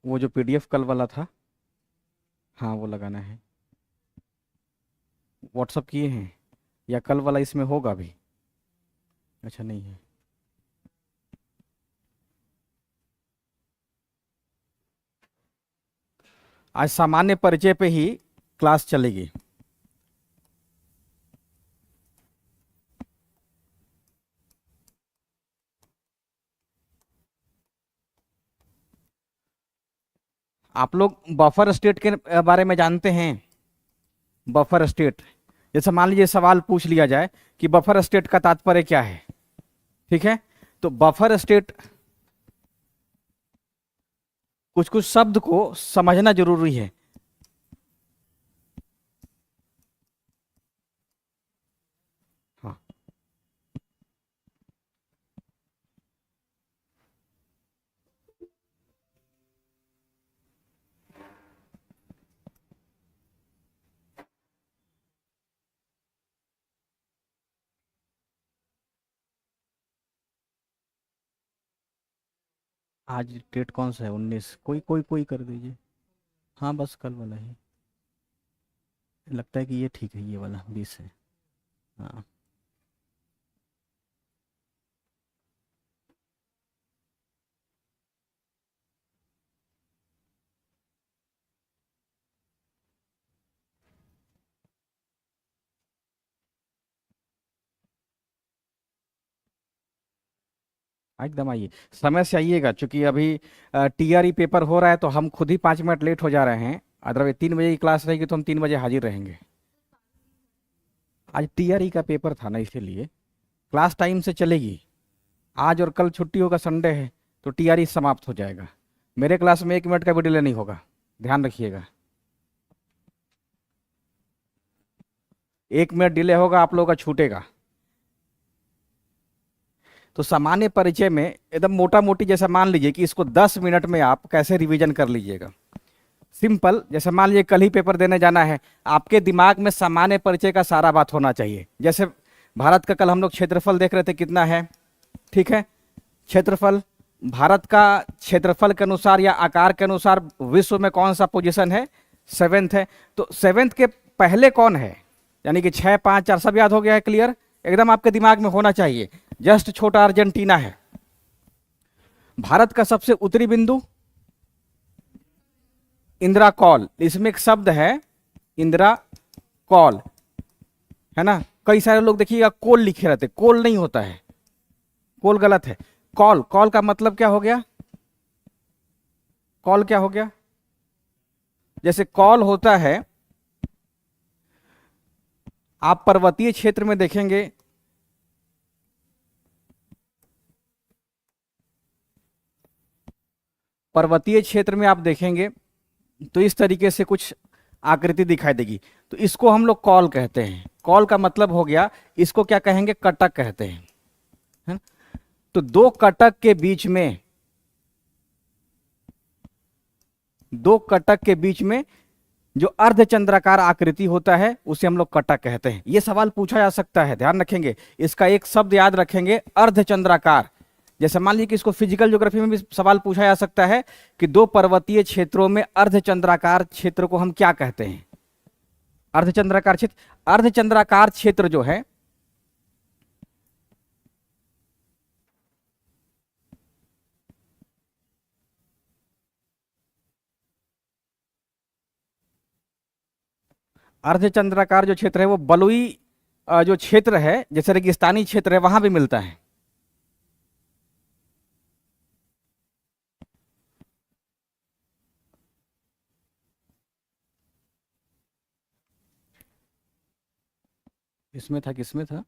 वो जो पीडीएफ कल वाला था, हाँ वो लगाना है। व्हाट्सअप किए हैं या कल वाला इसमें होगा भी? अच्छा नहीं है। आज सामान्य परिचय पे ही क्लास चलेगी। आप लोग बफर स्टेट के बारे में जानते हैं? बफर स्टेट, जैसे मान लीजिए सवाल पूछ लिया जाए कि बफर स्टेट का तात्पर्य क्या है, ठीक है? तो बफर स्टेट, कुछ कुछ शब्द को समझना जरूरी है। हाँ, आज डेट कौन सा है? 19। कोई कोई कोई कर दीजिए। हाँ बस कल वाला ही। लगता है कि ये ठीक है, ये वाला 20 है। हाँ। एकदम आइए, समय से आइएगा, क्योंकि अभी टीआरई पेपर हो रहा है तो हम खुद ही 5 मिनट लेट हो जा रहे हैं। अदरवाइज 3 बजे की क्लास रहेगी तो हम 3 बजे हाजिर रहेंगे। आज टीआरई का पेपर था ना, इसीलिए क्लास टाइम से चलेगी। आज और कल छुट्टी होगा, संडे है, तो टीआरई समाप्त हो जाएगा। मेरे क्लास में 1 मिनट का भी डिले नहीं होगा, ध्यान रखिएगा। 1 मिनट डिले होगा, आप लोगों का छूटेगा। तो सामान्य परिचय में एकदम मोटा मोटी, जैसा मान लीजिए कि इसको 10 मिनट में आप कैसे रिवीजन कर लीजिएगा। सिंपल, जैसे मान लीजिए कल ही पेपर देने जाना है, आपके दिमाग में सामान्य परिचय का सारा बात होना चाहिए। जैसे भारत का कल हम लोग क्षेत्रफल देख रहे थे, कितना है, ठीक है? क्षेत्रफल, भारत का क्षेत्रफल के अनुसार या आकार के अनुसार विश्व में कौन सा पोजीशन है? 7th है। तो 7th के पहले कौन है? यानी कि 6, 5, 4 सब याद हो गया है, क्लियर? एकदम आपके दिमाग में होना चाहिए। जस्ट छोटा अर्जेंटीना है। भारत का सबसे उत्तरी बिंदु इंदिरा कॉल, इसमें एक शब्द है इंदिरा कॉल, है ना? कई सारे लोग देखिएगा कोल लिखे रहते, कोल नहीं होता है, कोल गलत है। कॉल, कॉल का मतलब क्या हो गया? कॉल क्या हो गया? जैसे कॉल होता है, आप पर्वतीय क्षेत्र में देखेंगे, पर्वतीय क्षेत्र में आप देखेंगे तो इस तरीके से कुछ आकृति दिखाई देगी, तो इसको हम लोग कॉल कहते हैं। कॉल का मतलब हो गया, इसको क्या कहेंगे? कटक कहते हैं, है ना? तो दो कटक के बीच में, दो कटक के बीच में जो अर्धचंद्राकार आकृति होता है उसे हम लोग कटक कहते हैं। यह सवाल पूछा जा सकता है, ध्यान रखेंगे। इसका एक शब्द याद रखेंगे, अर्धचंद्राकार। जैसे मान लीजिए कि इसको फिजिकल ज्योग्राफी में भी सवाल पूछा जा सकता है कि दो पर्वतीय क्षेत्रों में अर्धचंद्राकार क्षेत्र को हम क्या कहते हैं? अर्धचंद्राकार क्षेत्र, अर्धचंद्राकार क्षेत्र जो है, अर्धचंद्राकार जो क्षेत्र है वो बलुई जो क्षेत्र है, जैसे रेगिस्तानी क्षेत्र है, वहां भी मिलता है। इसमें था, किसमें था?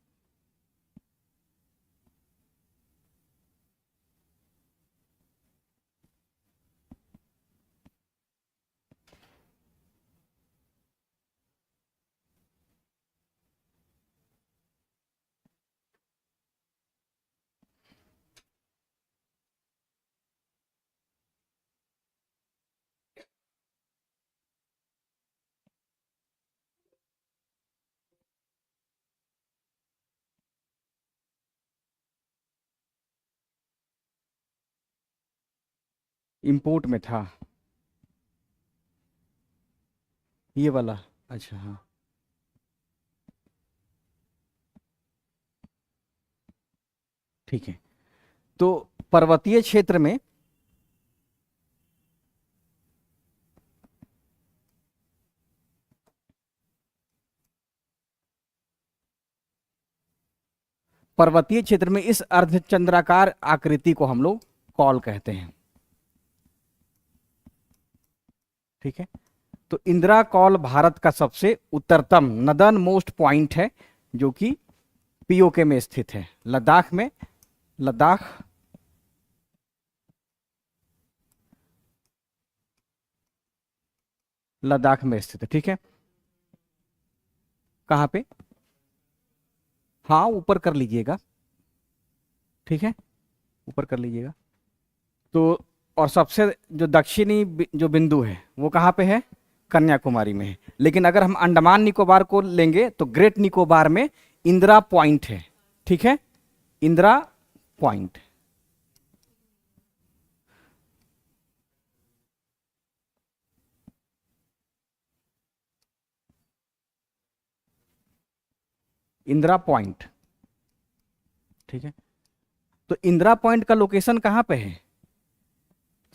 इंपोर्ट में था। ये वाला, अच्छा हाँ, ठीक है। तो पर्वतीय क्षेत्र में पर्वतीय क्षेत्र में इस अर्धचंद्राकार आकृति को हम लोग कॉल कहते हैं, ठीक है। तो इंदिरा कॉल भारत का सबसे उत्तरतम नदर्न मोस्ट पॉइंट है, जो कि पीओके में स्थित है, लद्दाख में, लद्दाख लद्दाख में स्थित है, ठीक है। कहाँ पे? हाँ, ऊपर कर लीजिएगा, ठीक है, ऊपर कर लीजिएगा। तो और सबसे जो दक्षिणी जो बिंदु है वो कहाँ पे है? कन्याकुमारी में है। लेकिन अगर हम अंडमान निकोबार को लेंगे तो ग्रेट निकोबार में इंदिरा पॉइंट है, ठीक है, इंदिरा पॉइंट। इंदिरा पॉइंट, ठीक है। तो इंदिरा पॉइंट का लोकेशन कहाँ पे है?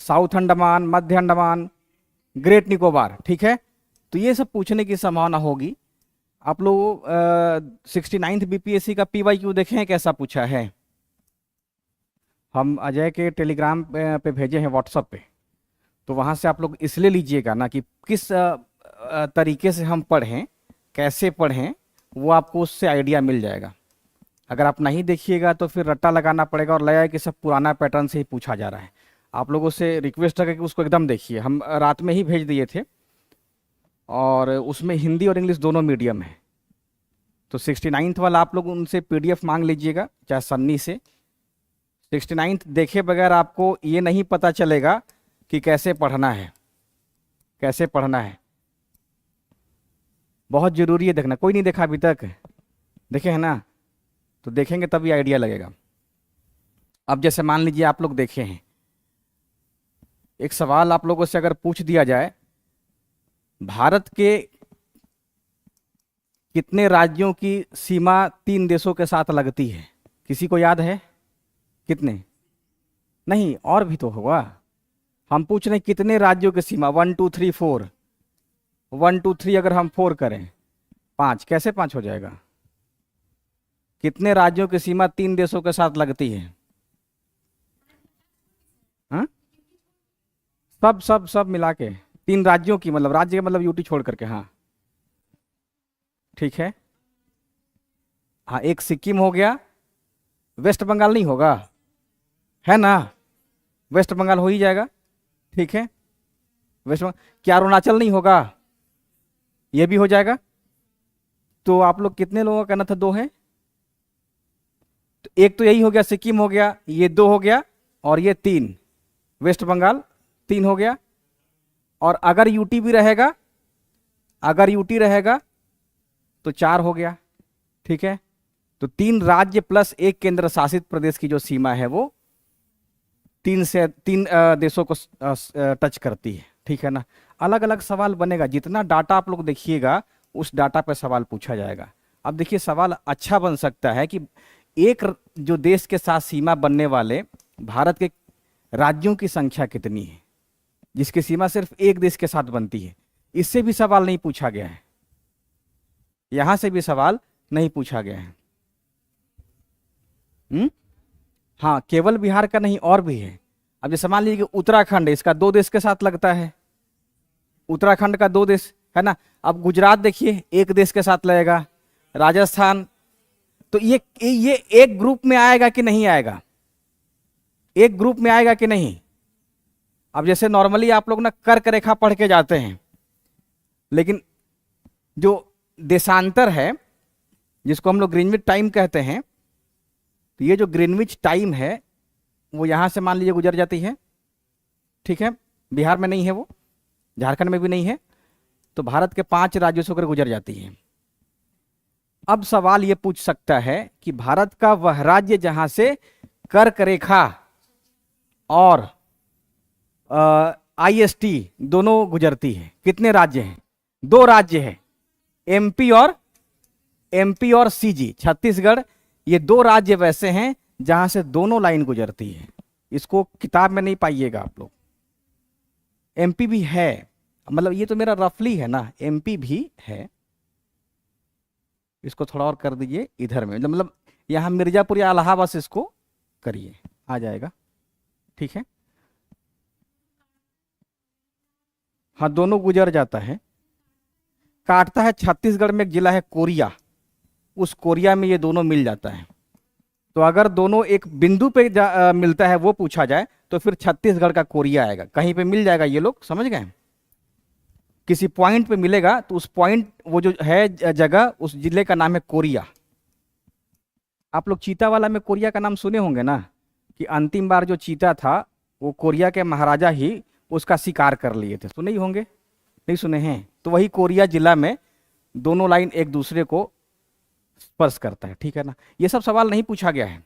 साउथ अंडमान, मध्य अंडमान, ग्रेट निकोबार, ठीक है। तो ये सब पूछने की संभावना होगी। आप लोग 69th बीपीएससी का पीवाईक्यू देखें हैं कैसा पूछा है? हम अजय के टेलीग्राम पे भेजे हैं, व्हाट्सएप पे। तो वहाँ से आप लोग इसलिए लीजिएगा ना कि किस तरीके से हम पढ़ें, कैसे पढ़ें, वो आपको उससे आइडिया मिल जाएगा। अगर आप नहीं देखिएगा तो फिर रट्टा लगाना पड़ेगा और लगेगा कि सब पुराना पैटर्न से ही पूछा जा रहा है। आप लोगों से रिक्वेस्ट है कि उसको एकदम देखिए। हम रात में ही भेज दिए थे और उसमें हिंदी और इंग्लिश दोनों मीडियम है। तो 69th वाला आप लोग उनसे पीडीएफ मांग लीजिएगा, चाहे सन्नी से। 69th देखे बगैर आपको ये नहीं पता चलेगा कि कैसे पढ़ना है, कैसे पढ़ना है। बहुत ज़रूरी है देखना। कोई नहीं देखा अभी तक? देखे हैं ना? तो देखेंगे तभी आइडिया लगेगा। अब जैसे मान लीजिए आप लोग देखे हैं, एक सवाल आप लोगों से अगर पूछ दिया जाए, भारत के कितने राज्यों की सीमा 3 देशों के साथ लगती है? किसी को याद है? कितने? नहीं, और भी तो होगा। हम पूछ रहे हैं कितने राज्यों की सीमा। 1 2 3 4, 1 2 3 अगर हम 4 करें, 5 कैसे 5 हो जाएगा? कितने राज्यों की सीमा 3 देशों के साथ लगती है? हाँ, सब सब सब मिला के 3 राज्यों की, मतलब राज्य के मतलब यूटी छोड़ करके, हाँ ठीक है। हाँ, एक सिक्किम हो गया, वेस्ट बंगाल नहीं होगा, है ना? वेस्ट बंगाल हो ही जाएगा, ठीक है। वेस्ट बंगाल, क्या अरुणाचल नहीं होगा? ये भी हो जाएगा। तो आप लोग कितने लोगों का कहना था? 2 है। तो एक तो यही हो गया, सिक्किम हो गया, ये 2 हो गया, और ये 3, वेस्ट बंगाल 3 हो गया। और अगर यूटी भी रहेगा, अगर यूटी रहेगा तो 4 हो गया, ठीक है। तो 3 राज्य प्लस 1 केंद्र शासित प्रदेश की जो सीमा है वो 3 देशों को टच करती है, ठीक है ना। अलग अलग सवाल बनेगा, जितना डाटा आप लोग देखिएगा उस डाटा पर सवाल पूछा जाएगा। अब देखिए, सवाल अच्छा बन सकता है कि एक जो देश के साथ सीमा बनने वाले भारत के राज्यों की संख्या कितनी है, जिसकी सीमा सिर्फ एक देश के साथ बनती है। इससे भी सवाल नहीं पूछा गया है, यहां से भी सवाल नहीं पूछा गया है। हाँ, केवल बिहार का नहीं, और भी है। अब जैसे मान लीजिए कि उत्तराखंड है, इसका 2 देश के साथ लगता है, उत्तराखंड का 2 देश है ना। अब गुजरात देखिए, 1 देश के साथ लगेगा, राजस्थान। तो ये एक ग्रुप में आएगा कि नहीं आएगा? एक ग्रुप में आएगा कि नहीं? अब जैसे नॉर्मली आप लोग ना कर्क रेखा पढ़ के जाते हैं, लेकिन जो देशांतर है जिसको हम लोग ग्रीनविच टाइम कहते हैं, तो ये जो ग्रीनविच टाइम है वो यहां से मान लीजिए गुजर जाती है, ठीक है। बिहार में नहीं है वो, झारखंड में भी नहीं है, तो भारत के 5 राज्यों से होकर गुजर जाती है। अब सवाल ये पूछ सकता है कि भारत का वह राज्य जहां से कर्क रेखा और आईएसटी दोनों गुजरती है, कितने राज्य हैं? दो राज्य है, एमपी और सीजी, छत्तीसगढ़, ये दो राज्य वैसे हैं जहां से दोनों लाइन गुजरती है। इसको किताब में नहीं पाइएगा आप लोग। एमपी भी है, मतलब ये तो मेरा रफली है ना, एमपी भी है। इसको थोड़ा और कर दीजिए इधर में, मतलब यहां मिर्जापुर या इलाहाबाद से इसको करिए, आ जाएगा। ठीक है, हाँ दोनों गुजर जाता है। काटता है छत्तीसगढ़ में एक जिला है कोरिया, उस कोरिया में ये दोनों मिल जाता है। तो अगर दोनों एक बिंदु पे मिलता है वो पूछा जाए तो फिर छत्तीसगढ़ का कोरिया आएगा, कहीं पे मिल जाएगा, ये लोग समझ गए। किसी पॉइंट पे मिलेगा तो उस पॉइंट वो जो है जगह, उस जिले का नाम है कोरिया। आप लोग चीता वाला में कोरिया का नाम सुने होंगे ना, कि अंतिम बार जो चीता था वो कोरिया के महाराजा ही उसका शिकार कर लिए थे, सुने ही होंगे, नहीं सुने हैं? तो वही कोरिया जिला में दोनों लाइन एक दूसरे को स्पर्श करता है। ठीक है ना, ये सब सवाल नहीं पूछा गया है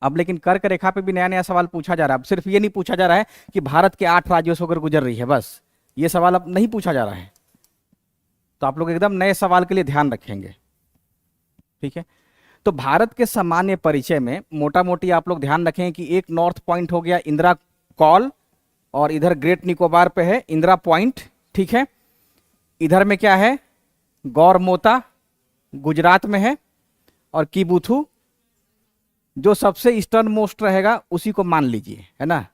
अब, लेकिन कर्क रेखा पे भी नया नया सवाल पूछा जा रहा है। अब सिर्फ ये नहीं पूछा जा रहा है कि भारत के 8 राज्यों से होकर गुजर रही है, बस ये सवाल अब नहीं पूछा जा रहा है। तो आप लोग एकदम नए सवाल के लिए ध्यान रखेंगे। ठीक है, तो भारत के सामान्य परिचय में मोटा मोटी आप लोग ध्यान रखें कि एक नॉर्थ पॉइंट हो गया इंदिरा कॉल, और इधर ग्रेट निकोबार पे है इंदिरा पॉइंट। ठीक है, इधर में क्या है, गौरमोता गुजरात में है, और कीबुथु जो सबसे ईस्टर्न मोस्ट रहेगा उसी को मान लीजिए, है ना।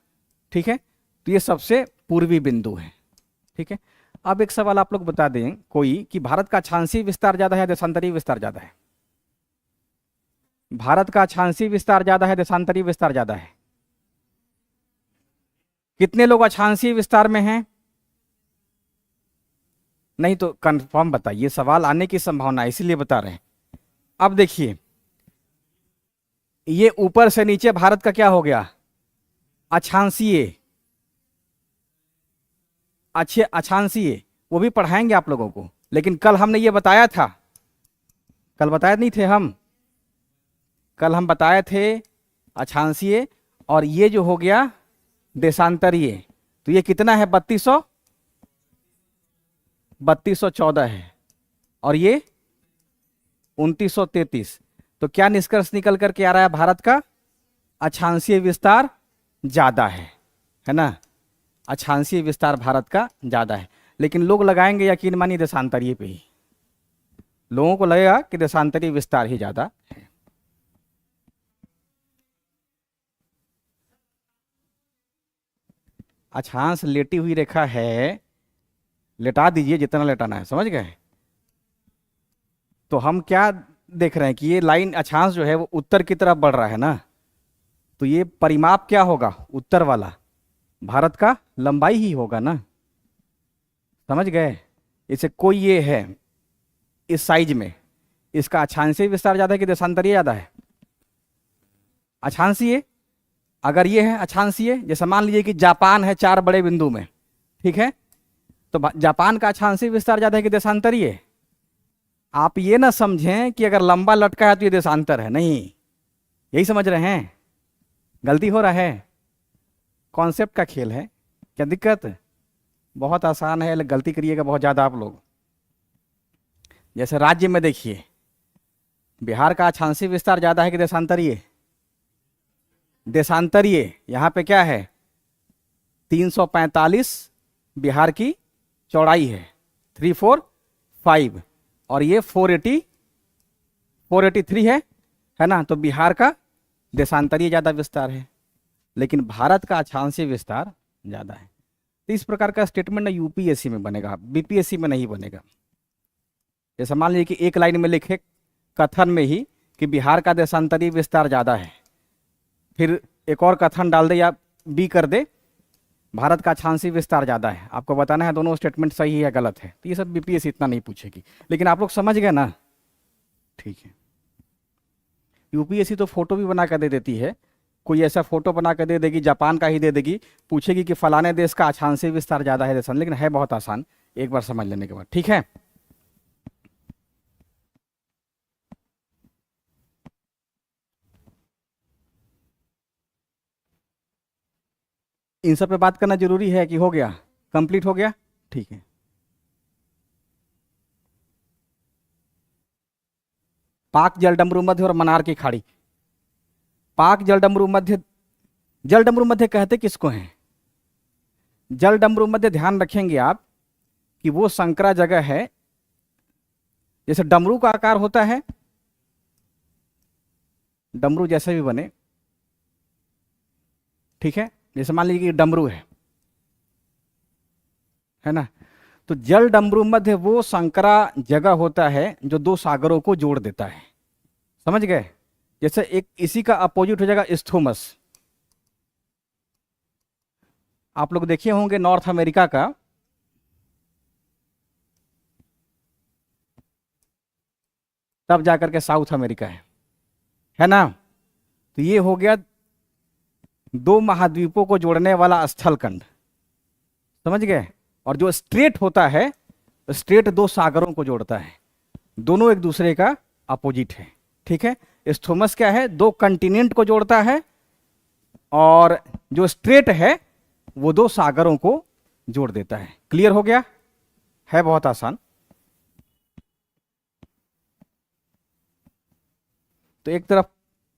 ठीक है, तो ये सबसे पूर्वी बिंदु है। ठीक है, अब एक सवाल आप लोग बता दें कोई कि भारत का अक्षांशीय विस्तार ज्यादा है, देशांतरीय विस्तार ज्यादा है? भारत का अक्षांशीय विस्तार ज्यादा है, देशांतरीय विस्तार ज्यादा है? कितने लोग अक्षांशीय विस्तार में हैं? नहीं तो कंफर्म बताइए, सवाल आने की संभावना है इसीलिए बता रहे हैं। अब देखिए, ये ऊपर से नीचे भारत का क्या हो गया, अक्षांशीय, अच्छे अक्षांशीय, वो भी पढ़ाएंगे आप लोगों को। लेकिन कल हमने ये बताया था, कल बताए नहीं थे हम, कल हम बताए थे अक्षांशीय, और ये जो हो गया देशांतरीय, तो ये कितना है, 3214 है, और ये 2933। तो क्या निष्कर्ष निकल करके आ रहा है, भारत का अक्षांशीय विस्तार ज्यादा है ना, अक्षांशीय विस्तार भारत का ज्यादा है। लेकिन लोग लगाएंगे यकीन मानिए देशांतरीय पे ही, लोगों को लगेगा कि देशांतरीय विस्तार ही ज्यादा है। अक्षांश लेटी हुई रेखा है, लेटा दीजिए जितना लेटाना है, समझ गए। तो हम क्या देख रहे हैं कि ये लाइन अक्षांश जो है वो उत्तर की तरफ बढ़ रहा है ना, तो ये परिमाप क्या होगा, उत्तर वाला भारत का लंबाई ही होगा ना, समझ गए। इसे कोई ये है इस साइज में, इसका अक्षांशीय विस्तार ज्यादा है कि देशांतरीय ज्यादा है? अक्षांशीय। अगर ये है अक्षांशीय, जैसे मान लीजिए कि जापान है 4 बड़े बिंदु में, ठीक है, तो जापान का अक्षांशीय विस्तार ज्यादा है कि देशांतरीय? आप ये ना समझें कि अगर लंबा लटका है तो ये देशांतर है, नहीं, यही समझ रहे हैं, गलती हो रहा है। कॉन्सेप्ट का खेल है, क्या दिक्कत, बहुत आसान है, गलती करिएगा बहुत ज्यादा आप लोग। जैसे राज्य में देखिए, बिहार का अक्षांशीय विस्तार ज्यादा है कि देशांतरीय? देशांतरीय। यहां पे क्या है, 345 बिहार की चौड़ाई है, 345, और ये 483 है ना, तो बिहार का देशांतरीय ज्यादा विस्तार है, लेकिन भारत का अक्षांशीय विस्तार ज्यादा है। तो इस प्रकार का स्टेटमेंट ना यूपीएससी में बनेगा, बीपीएससी में नहीं बनेगा। जैसे मान लीजिए कि एक लाइन में लिखे कथन में ही कि बिहार का देशांतरीय विस्तार ज्यादा है, फिर एक और कथन डाल दे या बी कर दे, भारत का अक्षांशीय विस्तार ज्यादा है, आपको बताना है दोनों स्टेटमेंट सही है या गलत है। तो ये सब बीपीएससी इतना नहीं पूछेगी, लेकिन आप लोग समझ गए ना, ठीक है। यूपीएससी तो फोटो भी बना कर दे देती है, कोई ऐसा फोटो बना कर दे देगी, जापान का ही दे देगी, पूछेगी कि फलाने देश का अक्षांशीय विस्तार ज्यादा है देशांतर, लेकिन है बहुत आसान, एक बार समझ लेने के बाद, ठीक है। इन सब पे बात करना जरूरी है कि हो गया, कंप्लीट हो गया, ठीक है। पाक जलडमरू मध्य और मन्नार की खाड़ी। पाक जलडमरू मध्य, जलडमरू मध्य कहते किसको हैं? जलडमरू मध्य ध्यान रखेंगे आप कि वो संकरा जगह है, जैसे डमरू का आकार होता है, डमरू जैसे भी बने, ठीक है, जैसे मान लीजिए कि डमरू है ना, तो जल डमरू मध्य वो संकरा जगह होता है जो दो सागरों को जोड़ देता है। समझ गए? जैसे एक इसी का अपोजिट हो जाएगा इस्थोमस। आप लोग देखे होंगे नॉर्थ अमेरिका का, तब जाकर के साउथ अमेरिका है ना। तो ये हो गया दो महाद्वीपों को जोड़ने वाला स्थलखंड, समझ गए। और जो स्ट्रेट होता है, स्ट्रेट दो सागरों को जोड़ता है, दोनों एक दूसरे का अपोजिट है, ठीक है। स्थोमस क्या है? दो कंटिनेंट को जोड़ता है, और जो स्ट्रेट है वो दो सागरों को जोड़ देता है। क्लियर हो गया? है बहुत आसान। तो एक तरफ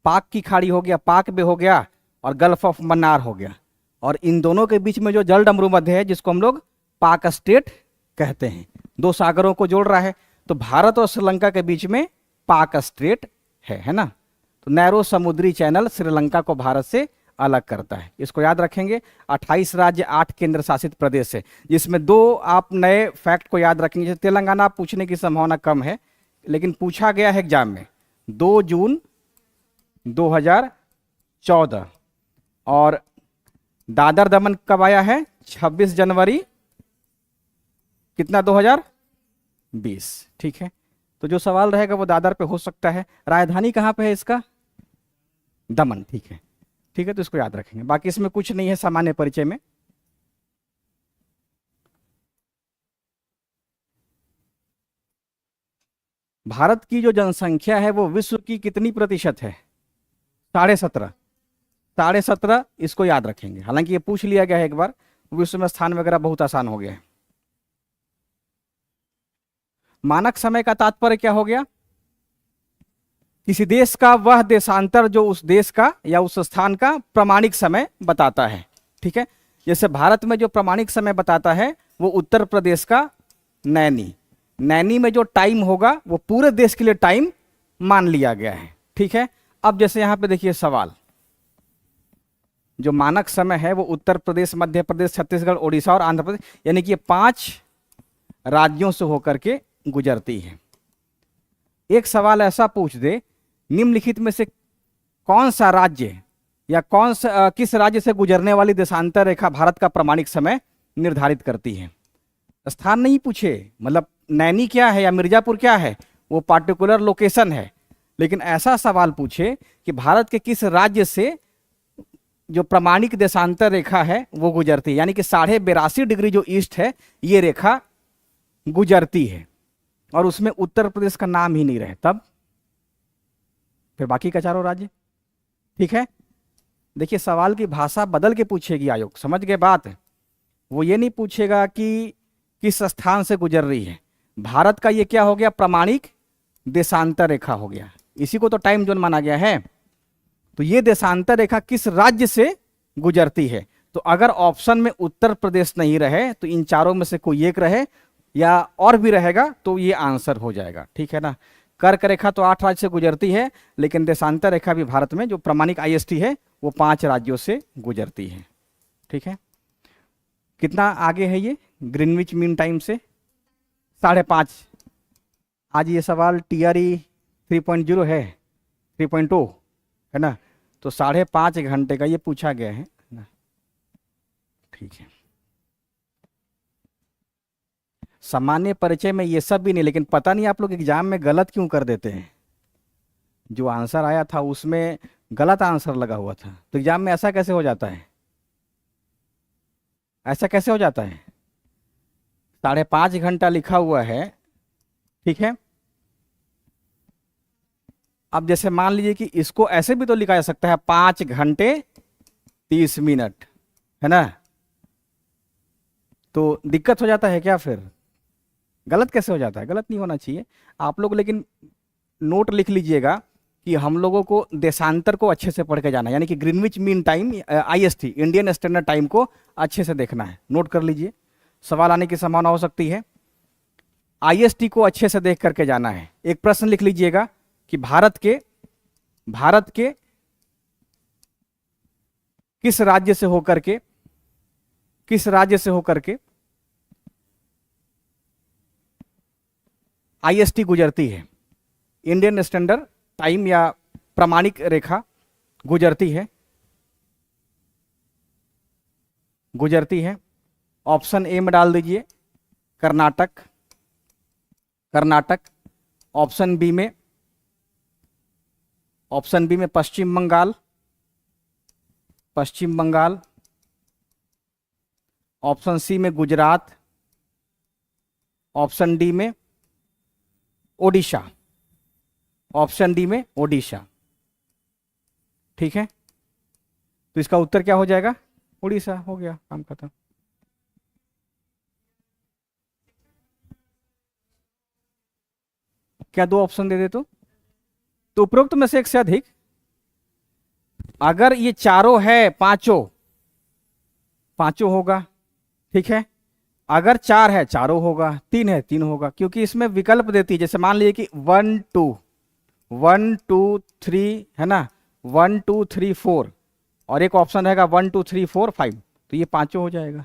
पाक की खाड़ी हो गया, पाक बे हो गया, और गल्फ ऑफ मन्नार हो गया, और इन दोनों के बीच में जो जल डमरू मध्य है, जिसको हम लोग पाक स्ट्रेट कहते हैं, दो सागरों को जोड़ रहा है। तो भारत और श्रीलंका के बीच में पाक स्ट्रेट है ना। तो नैरो समुद्री चैनल श्रीलंका को भारत से अलग करता है, इसको याद रखेंगे। 28 राज्य 8 केंद्र शासित प्रदेश है, जिसमें 2 आप नए फैक्ट को याद रखेंगे। जैसे तेलंगाना पूछने की संभावना कम है, लेकिन पूछा गया है एग्जाम में। 2 जून 2014, और दादर दमन कब आया है? 26 जनवरी कितना 2020, ठीक है। तो जो सवाल रहेगा वो दादर पे हो सकता है। राजधानी कहाँ पे है इसका? दमन, ठीक है, ठीक है, तो इसको याद रखेंगे। बाकी इसमें कुछ नहीं है सामान्य परिचय में। भारत की जो जनसंख्या है वो विश्व की कितनी प्रतिशत है? 17.5, 17.5, इसको याद रखेंगे। हालांकि ये पूछ लिया गया है एक बार, विश्व में स्थान वगैरह बहुत आसान हो गया है। मानक समय का तात्पर्य क्या हो गया? किसी देश का वह देशांतर जो उस देश का या उस स्थान का प्रमाणिक समय बताता है, ठीक है। जैसे भारत में जो प्रमाणिक समय बताता है वो उत्तर प्रदेश का नैनी, नैनी में जो टाइम होगा वो पूरे देश के लिए टाइम मान लिया गया है, ठीक है। अब जैसे यहां पे देखिए सवाल, जो मानक समय है वो उत्तर प्रदेश, मध्य प्रदेश, छत्तीसगढ़, ओडिशा और आंध्र प्रदेश, यानी कि ये 5 राज्यों से होकर के गुजरती है। एक सवाल ऐसा पूछ दे, निम्नलिखित में से कौन सा राज्य या किस राज्य से गुजरने वाली देशांतर रेखा भारत का प्रमाणिक समय निर्धारित करती है? स्थान नहीं पूछे, मतलब नैनी क्या है या मिर्जापुर क्या है, वो पार्टिकुलर लोकेशन है। लेकिन ऐसा सवाल पूछे कि भारत के किस राज्य से जो प्रमाणिक देशांतर रेखा है वो गुजरती है, यानी कि 82.5 डिग्री जो ईस्ट है ये रेखा गुजरती है, और उसमें उत्तर प्रदेश का नाम ही नहीं रहे, तब फिर बाकी का चारों राज्य, ठीक है। देखिए सवाल की भाषा बदल के पूछेगी आयोग, समझ गए बात? वो ये नहीं पूछेगा कि किस स्थान से गुजर रही है। भारत का ये क्या हो गया? प्रमाणिक देशांतर रेखा हो गया, इसी को तो टाइम जोन माना गया है। तो ये देशांतर रेखा किस राज्य से गुजरती है? तो अगर ऑप्शन में उत्तर प्रदेश नहीं रहे तो इन चारों में से कोई एक रहे, या और भी रहेगा तो ये आंसर हो जाएगा, ठीक है ना। कर्क रेखा तो 8 राज्य से गुजरती है, लेकिन देशांतर रेखा भी भारत में जो प्रमाणिक IST है वो 5 राज्यों से गुजरती है, ठीक है। कितना आगे है ये ग्रीनविच मीन टाइम से? 5:30। आज ये सवाल TRE 3.0 है, 3.0 है ना, तो 5.5 घंटे का ये पूछा गया है ना, ठीक है। सामान्य परिचय में ये सब भी नहीं, लेकिन पता नहीं आप लोग एग्जाम में गलत क्यों कर देते हैं। जो आंसर आया था उसमें गलत आंसर लगा हुआ था, तो एग्जाम में ऐसा कैसे हो जाता है? ऐसा कैसे हो जाता है? 5.5 घंटा लिखा हुआ है, ठीक है। अब जैसे मान लीजिए कि इसको ऐसे भी तो लिखा जा सकता है 5 घंटे 30 मिनट, है ना, तो दिक्कत हो जाता है क्या? फिर गलत कैसे हो जाता है? गलत नहीं होना चाहिए। आप लोग लेकिन नोट लिख लीजिएगा कि हम लोगों को देशांतर को अच्छे से पढ़ के जाना है, यानी कि Greenwich mean time IST Indian standard time को अच्छे से देखना है। नोट कर लीजिए, सवाल आने की संभावना हो सकती है। आईएसटी को अच्छे से देख करके जाना है। एक प्रश्न लिख लीजिएगा कि भारत के किस राज्य से होकर के आईएसटी गुजरती है, इंडियन स्टैंडर्ड टाइम या प्रमाणिक रेखा गुजरती है। ऑप्शन ए में डाल दीजिए कर्नाटक। ऑप्शन बी में पश्चिम बंगाल। ऑप्शन सी में गुजरात। ऑप्शन डी में ओडिशा। ठीक है, तो इसका उत्तर क्या हो जाएगा? उड़ीसा। हो गया, काम खत्म। क्या दो ऑप्शन दे दे तो उपरोक्त में से एक से अधिक, अगर ये चारों है पांचों होगा, ठीक है। अगर चार है चारों होगा, तीन है तीन होगा, क्योंकि इसमें विकल्प देती है। जैसे मान लीजिए कि 1 2 3 है ना, 1 2 3 4 और एक ऑप्शन रहेगा 1 2 3 4 5, तो ये पांचों हो जाएगा।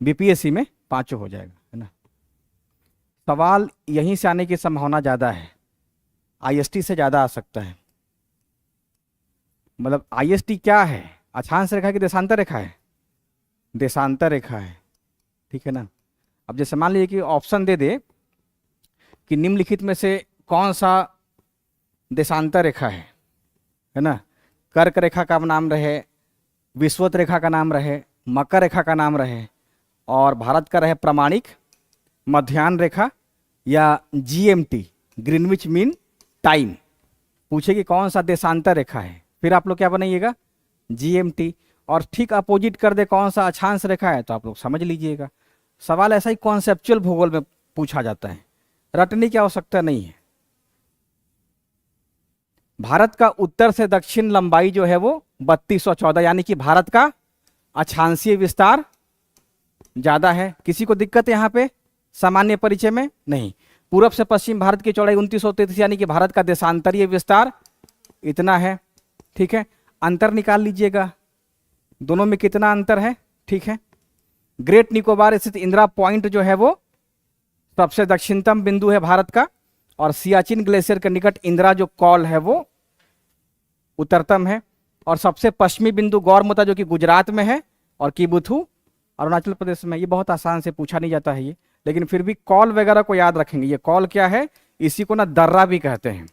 बीपीएससी में पांचों हो जाएगा, है ना। सवाल यहीं से आने की संभावना ज्यादा है, आईएसटी से ज्यादा आ सकता है। मतलब आईएसटी क्या है? अक्षांश रेखा की देशांतर रेखा है? देशांतर रेखा है, ठीक है ना। अब जैसे मान लीजिए कि ऑप्शन दे दे कि निम्नलिखित में से कौन सा देशांतर रेखा है ना। कर्क रेखा का नाम रहे, विषुवत रेखा का नाम रहे, मकर रेखा का नाम रहे, और भारत का रहे प्रमाणिक मध्याह्न रेखा या जीएमटी ग्रीनविच मीन टाइम। पूछे कि कौन सा देशांतर रेखा है, फिर आप लोग क्या बनाइएगा? जीएमटी। और ठीक अपोजिट कर दे कौन सा अक्षांश रेखा है, तो आप लोग समझ लीजिएगा। सवाल ऐसा ही कॉन्सेप्चुअल भूगोल में पूछा जाता है, रटने की आवश्यकता नहीं है। भारत का उत्तर से दक्षिण लंबाई जो है वो 3214, यानी कि भारत का अक्षांशीय विस्तार ज्यादा है। किसी को दिक्कत यहां पे सामान्य परिचय में? नहीं। पूरब से पश्चिम भारत की चौड़ाई 2933, यानी कि भारत का देशांतरीय विस्तार इतना है, ठीक है। अंतर निकाल लीजिएगा, दोनों में कितना अंतर है, ठीक है। ग्रेट निकोबार स्थित इंदिरा पॉइंट जो है वो सबसे दक्षिणतम बिंदु है भारत का, और सियाचिन ग्लेशियर के निकट इंदिरा जो कॉल है वो उत्तरतम है, और सबसे पश्चिमी बिंदु गौरमुता जो कि गुजरात में है, और किबुथु अरुणाचल प्रदेश में। ये बहुत आसान से पूछा नहीं जाता है ये, लेकिन फिर भी कॉल वगैरह को याद रखेंगे। ये कॉल क्या है? इसी को ना दर्रा भी कहते हैं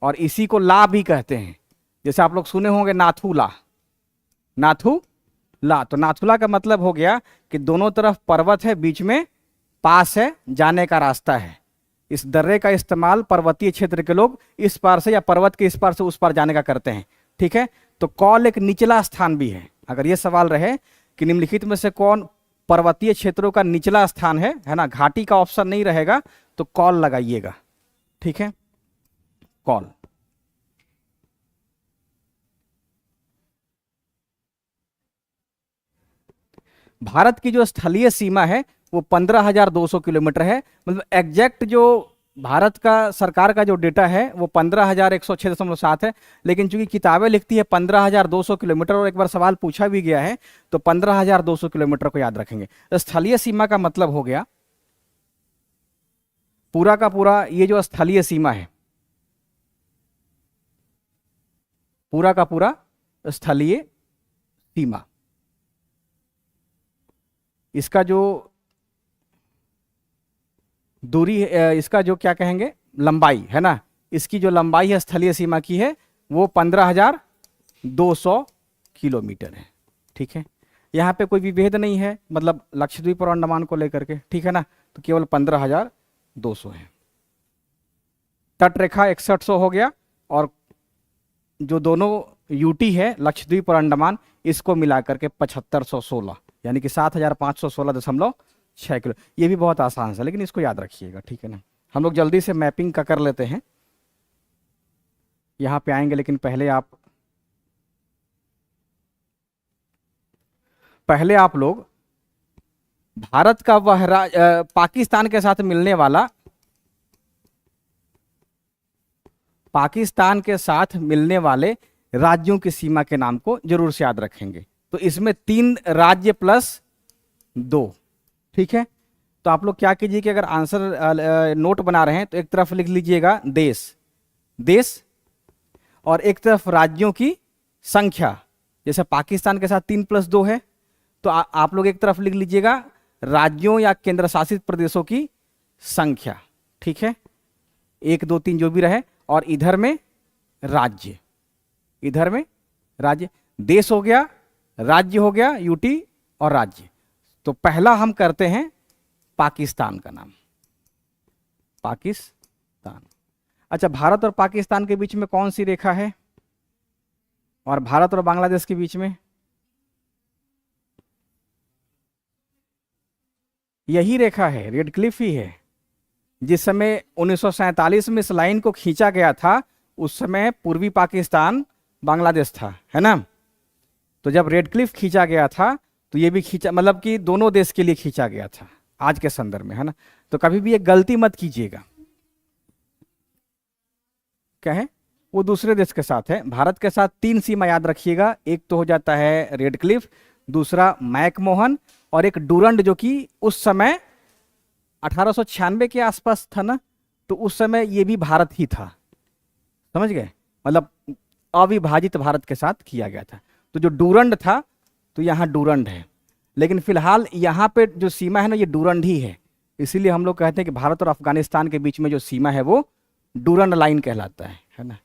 और इसी को ला भी कहते हैं। जैसे आप लोग सुने होंगे नाथुला, तो नाथुला का मतलब हो गया कि दोनों तरफ पर्वत है, बीच में पास है, जाने का रास्ता है। इस दर्रे का इस्तेमाल पर्वतीय क्षेत्र के लोग इस पार से या पर्वत के इस पार से उस पार जाने का करते हैं, ठीक है। तो कॉल एक निचला स्थान भी है। अगर ये सवाल रहे कि निम्नलिखित में से कौन पर्वतीय क्षेत्रों का निचला स्थान है ना, घाटी का ऑप्शन नहीं रहेगा, तो कॉल लगाइएगा, ठीक है, कॉल। भारत की जो स्थलीय सीमा है वो 15,200 किलोमीटर है। मतलब एग्जैक्ट जो भारत का सरकार का जो डेटा है वो 15,106.7 है, लेकिन चूंकि किताबें लिखती है 15,200 किलोमीटर, और एक बार सवाल पूछा भी गया है, तो 15,200 किलोमीटर को याद रखेंगे। स्थलीय सीमा का मतलब हो गया पूरा का पूरा ये जो स्थलीय सीमा है, पूरा का पूरा स्थलीय सीमा, इसका जो दूरी है, इसका जो क्या कहेंगे लंबाई है ना, इसकी जो लंबाई है स्थलीय सीमा की है वो 15,200 किलोमीटर है, ठीक है। यहाँ पे कोई विभेद नहीं है, मतलब लक्षद्वीप और अंडमान को लेकर के, ठीक है ना, तो केवल 15,200 है। तट रेखा 6100 हो गया, और जो दोनों यूटी है लक्षद्वीप और अंडमान, इसको मिलाकर के 7516, यानी कि 7,516.6 किलो। ये भी बहुत आसान है, लेकिन इसको याद रखिएगा, ठीक है ना। हम लोग जल्दी से मैपिंग का कर लेते हैं। यहां पे आएंगे, लेकिन पहले आप लोग भारत का वह पाकिस्तान के साथ मिलने वाला, पाकिस्तान के साथ मिलने वाले राज्यों की सीमा के नाम को जरूर से याद रखेंगे। तो इसमें 3 राज्य प्लस 2, ठीक है। तो आप लोग क्या कीजिए कि अगर आंसर नोट बना रहे हैं तो एक तरफ लिख लीजिएगा देश, देश, और एक तरफ राज्यों की संख्या। जैसे पाकिस्तान के साथ 3 + 2 है, तो आप लोग एक तरफ लिख लीजिएगा राज्यों या केंद्र शासित प्रदेशों की संख्या, ठीक है, 1 2 3 जो भी रहे, और इधर में राज्य, इधर में राज्य, देश हो गया, राज्य हो गया, यूटी और राज्य। तो पहला हम करते हैं पाकिस्तान का नाम, पाकिस्तान। अच्छा, भारत और पाकिस्तान के बीच में कौन सी रेखा है, और भारत और बांग्लादेश के बीच में यही रेखा है, रेड क्लिफ ही है। जिस समय 1947 में इस लाइन को खींचा गया था, उस समय पूर्वी पाकिस्तान बांग्लादेश था, है ना। तो जब रेड क्लिफ खींचा गया था तो ये भी खींचा, मतलब कि दोनों देश के लिए खींचा गया था आज के संदर्भ में, है ना। तो कभी भी एक गलती मत कीजिएगा, क्या है वो दूसरे देश के साथ है। भारत के साथ 3 सीमा याद रखिएगा, एक तो हो जाता है रेड क्लिफ, दूसरा मैकमोहन, और एक डूरंड जो कि उस समय 1896 के आसपास था ना, तो उस समय ये भी भारत ही था, समझ गए, मतलब अविभाजित भारत के साथ किया गया था। तो जो डूरंड था, तो यहाँ डूरंड है, लेकिन फिलहाल यहाँ पे जो सीमा है ना, ये डूरंड ही है। इसीलिए हम लोग कहते हैं कि भारत और अफगानिस्तान के बीच में जो सीमा है वो डूरंड लाइन कहलाता है ना।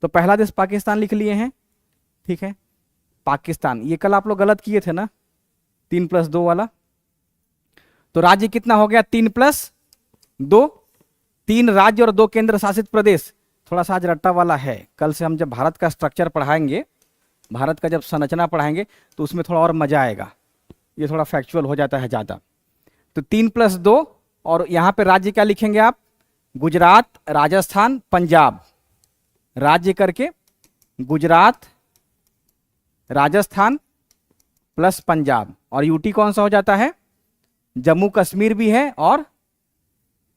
तो पहला देश पाकिस्तान लिख लिए हैं, ठीक है, पाकिस्तान। ये कल आप लोग गलत किए थे ना, 3 + 2 वाला। तो राज्य कितना हो गया, 3 + 2, 3 राज्य और 2 केंद्र शासित प्रदेश। थोड़ा सा आज रट्टा वाला है, कल से हम जब भारत का स्ट्रक्चर पढ़ाएंगे, भारत का जब संरचना पढ़ाएंगे, तो उसमें थोड़ा और मजा आएगा, ये थोड़ा फैक्चुअल हो जाता है ज़्यादा। तो 3 + 2, और यहाँ पे राज्य क्या लिखेंगे आप, गुजरात, राजस्थान, पंजाब, राज्य करके गुजरात, राजस्थान प्लस पंजाब, और यूटी कौन सा हो जाता है, जम्मू कश्मीर भी है और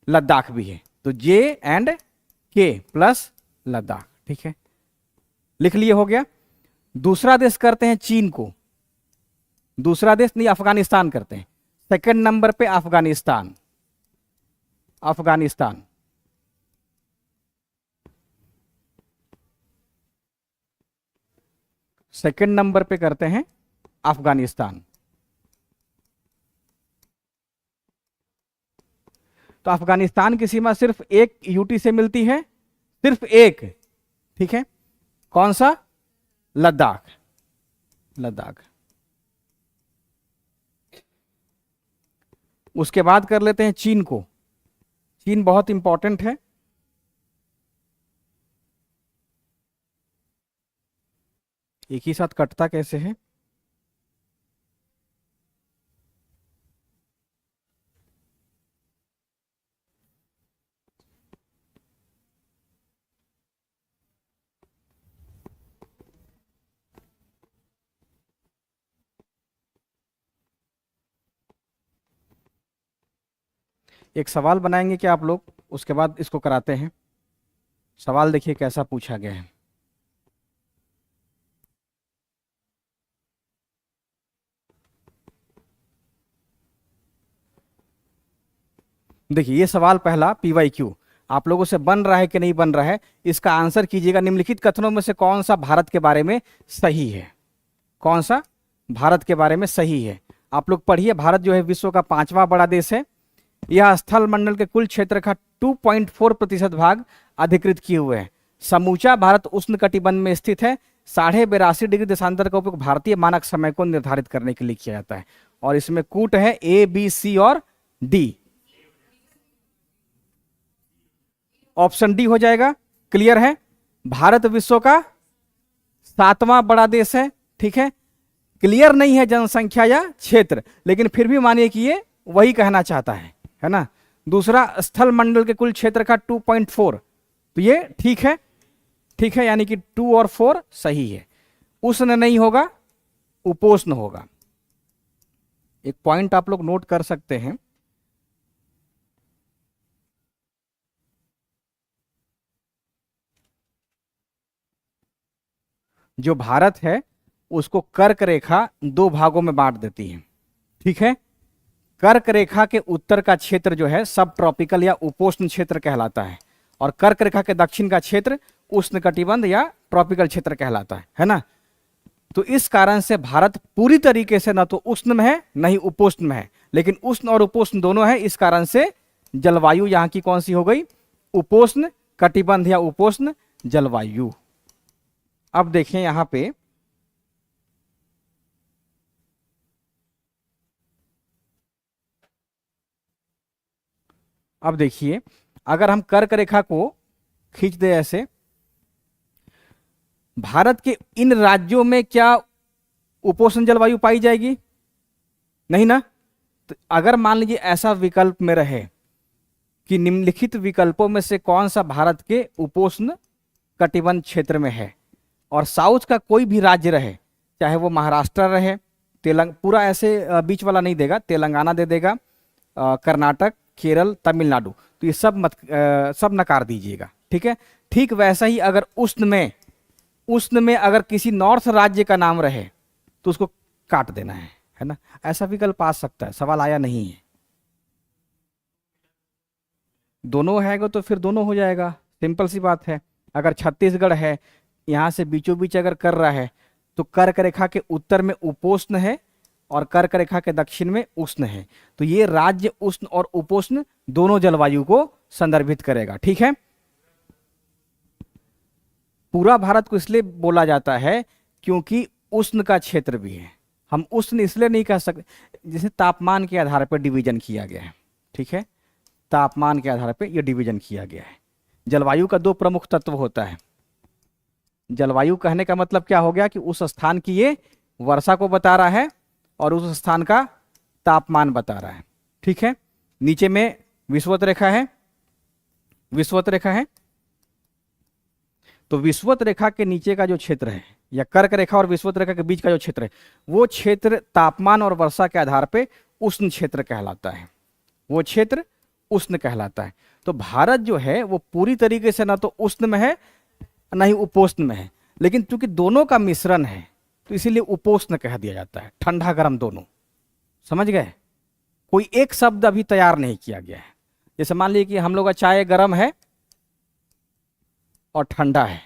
लद्दाख भी है। तो J&K प्लस लद्दाख, ठीक है, लिख लिए, हो गया। दूसरा देश करते हैं चीन को, दूसरा देश नहीं, अफगानिस्तान करते हैं। सेकंड नंबर पे अफगानिस्तान, अफगानिस्तान। सेकंड नंबर पे करते हैं अफगानिस्तान। तो अफगानिस्तान की सीमा सिर्फ एक यूटी से मिलती है, सिर्फ एक, ठीक है, कौन सा, लद्दाख, लद्दाख। उसके बाद कर लेते हैं चीन को, चीन बहुत इंपॉर्टेंट है। एक ही साथ कटता कैसे है, एक सवाल बनाएंगे क्या आप लोग, उसके बाद इसको कराते हैं। सवाल देखिए कैसा पूछा गया है। देखिए ये सवाल पहला PYQ आप लोगों से बन रहा है कि नहीं बन रहा है, इसका आंसर कीजिएगा। निम्नलिखित कथनों में से कौन सा भारत के बारे में सही है, कौन सा भारत के बारे में सही है। आप लोग पढ़िए, भारत जो है विश्व का 5वां बड़ा देश है। यह स्थल मंडल के कुल क्षेत्र का 2.4% भाग अधिकृत किए हुए है। समूचा भारत उष्णकटिबंध में स्थित है। 82.5 डिग्री देशांतर का उपयोग भारतीय मानक समय को निर्धारित करने के लिए किया जाता है। और इसमें कूट है A, B, C और D। ऑप्शन डी हो जाएगा। क्लियर है, भारत विश्व का 7वां बड़ा देश है, ठीक है। क्लियर नहीं है जनसंख्या या क्षेत्र, लेकिन फिर भी मानिए कि ये वही कहना चाहता है ना। दूसरा, स्थल मंडल के कुल क्षेत्र का 2.4, तो ये ठीक है, ठीक है, यानी कि 2 और 4 सही है। उष्ण नहीं होगा, उपोष्ण होगा। एक पॉइंट आप लोग नोट कर सकते हैं, जो भारत है उसको कर्क रेखा 2 भागों में बांट देती है। ठीक है, कर्क रेखा के उत्तर का क्षेत्र जो है सब ट्रॉपिकल या उपोष्ण क्षेत्र कहलाता है, और कर्क रेखा के दक्षिण का क्षेत्र उष्ण कटिबंध या ट्रॉपिकल क्षेत्र कहलाता है ना। तो इस कारण से भारत पूरी तरीके से ना तो उष्ण में है ना ही उपोष्ण में है, लेकिन उष्ण और उपोष्ण दोनों है। इस कारण से जलवायु यहां की कौन सी हो गई, उपोष्ण कटिबंध या उपोष्ण जलवायु। अब देखें यहां पे अब देखिए, अगर हम कर्क रेखा को खींच दे ऐसे, भारत के इन राज्यों में क्या उपोष्ण जलवायु पाई जाएगी? नहीं ना। तो अगर मान लीजिए ऐसा विकल्प में रहे कि निम्नलिखित विकल्पों में से कौन सा भारत के उपोष्ण कटिबंध क्षेत्र में है, और साउथ का कोई भी राज्य रहे, चाहे वो महाराष्ट्र रहे, पूरा ऐसे बीच वाला नहीं देगा, तेलंगाना दे देगा, कर्नाटक, केरल, तमिलनाडु, तो ये सब नकार दीजिएगा। ठीक है, ठीक वैसा ही अगर उष्ण में अगर किसी नॉर्थ राज्य का नाम रहे तो उसको काट देना है ना। ऐसा विकल्प आ सकता है, सवाल आया नहीं है। दोनों है तो फिर दोनों हो जाएगा, सिंपल सी बात है। अगर छत्तीसगढ़ है, यहां से बीचों बीच अगर कर रहा है, तो कर्क रेखा के उत्तर में उपोष्ण है और कर्क रेखा के दक्षिण में उष्ण है, तो ये राज्य उष्ण और उपोष्ण दोनों जलवायु को संदर्भित करेगा। ठीक है, पूरा भारत को इसलिए बोला जाता है क्योंकि उष्ण का क्षेत्र भी है। हम उष्ण इसलिए नहीं कह सकते, जैसे तापमान के आधार पर डिवीजन किया गया है। ठीक है, तापमान के आधार पर यह डिवीजन किया गया है। जलवायु का 2 प्रमुख तत्व होता है। जलवायु कहने का मतलब क्या हो गया कि उस स्थान की ये वर्षा को बता रहा है और उस स्थान का तापमान बता रहा है। ठीक है, नीचे में विषुवत रेखा है, विषुवत रेखा है, तो विषुवत रेखा के नीचे का जो क्षेत्र है, या कर्क रेखा और विषुवत रेखा के बीच का जो क्षेत्र है, वो क्षेत्र तापमान और वर्षा के आधार पे उष्ण क्षेत्र कहलाता है। वो क्षेत्र उष्ण कहलाता है। तो भारत जो है वो पूरी तरीके से ना तो उष्ण में है ना ही उपोष्ण में है, लेकिन चूंकि दोनों का मिश्रण है तो इसीलिए उपोष्ण कह दिया जाता है, ठंडा गर्म दोनों। समझ गए? कोई एक शब्द अभी तैयार नहीं किया गया है। जैसे मान लीजिए कि हम लोग का चाय गर्म है और ठंडा है,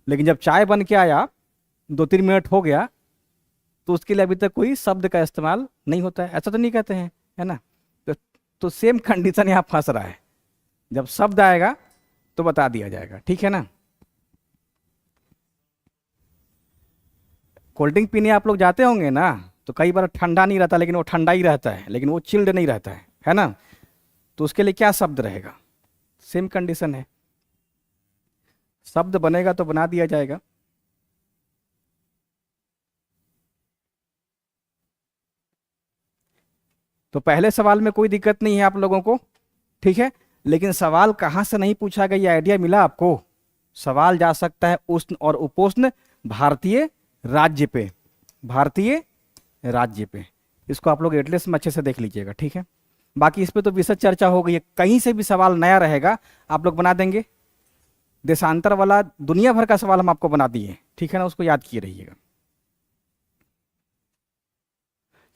लेकिन जब चाय बन के आया 2-3 मिनट हो गया तो उसके लिए अभी तक कोई शब्द का इस्तेमाल नहीं होता है। ऐसा तो नहीं कहते हैं, है ना। तो सेम कंडीशन यहाँ फंस रहा है, जब शब्द आएगा तो बता दिया जाएगा। ठीक है ना। कोल्ड ड्रिंक पीने आप लोग जाते होंगे ना, तो कई बार ठंडा नहीं रहता लेकिन वो ठंडा ही रहता है, लेकिन वो चिल्ड नहीं रहता है ना। तो उसके लिए क्या शब्द रहेगा? सेम कंडीशन है, शब्द बनेगा तो बना दिया जाएगा। तो पहले सवाल में कोई दिक्कत नहीं है आप लोगों को, ठीक है। लेकिन सवाल कहाँ से नहीं पूछा गया, ये आइडिया मिला आपको? सवाल जा सकता है उष्ण और उपोष्ण भारतीय राज्य पे, भारतीय राज्य पे। इसको आप लोग एटलस में अच्छे से देख लीजिएगा, ठीक है। बाकी इस पे तो विशद चर्चा हो गई है, कहीं से भी सवाल नया रहेगा आप लोग बना देंगे। देशांतर वाला दुनिया भर का सवाल हम आपको बना दिए, ठीक है ना, उसको याद किए रहिएगा।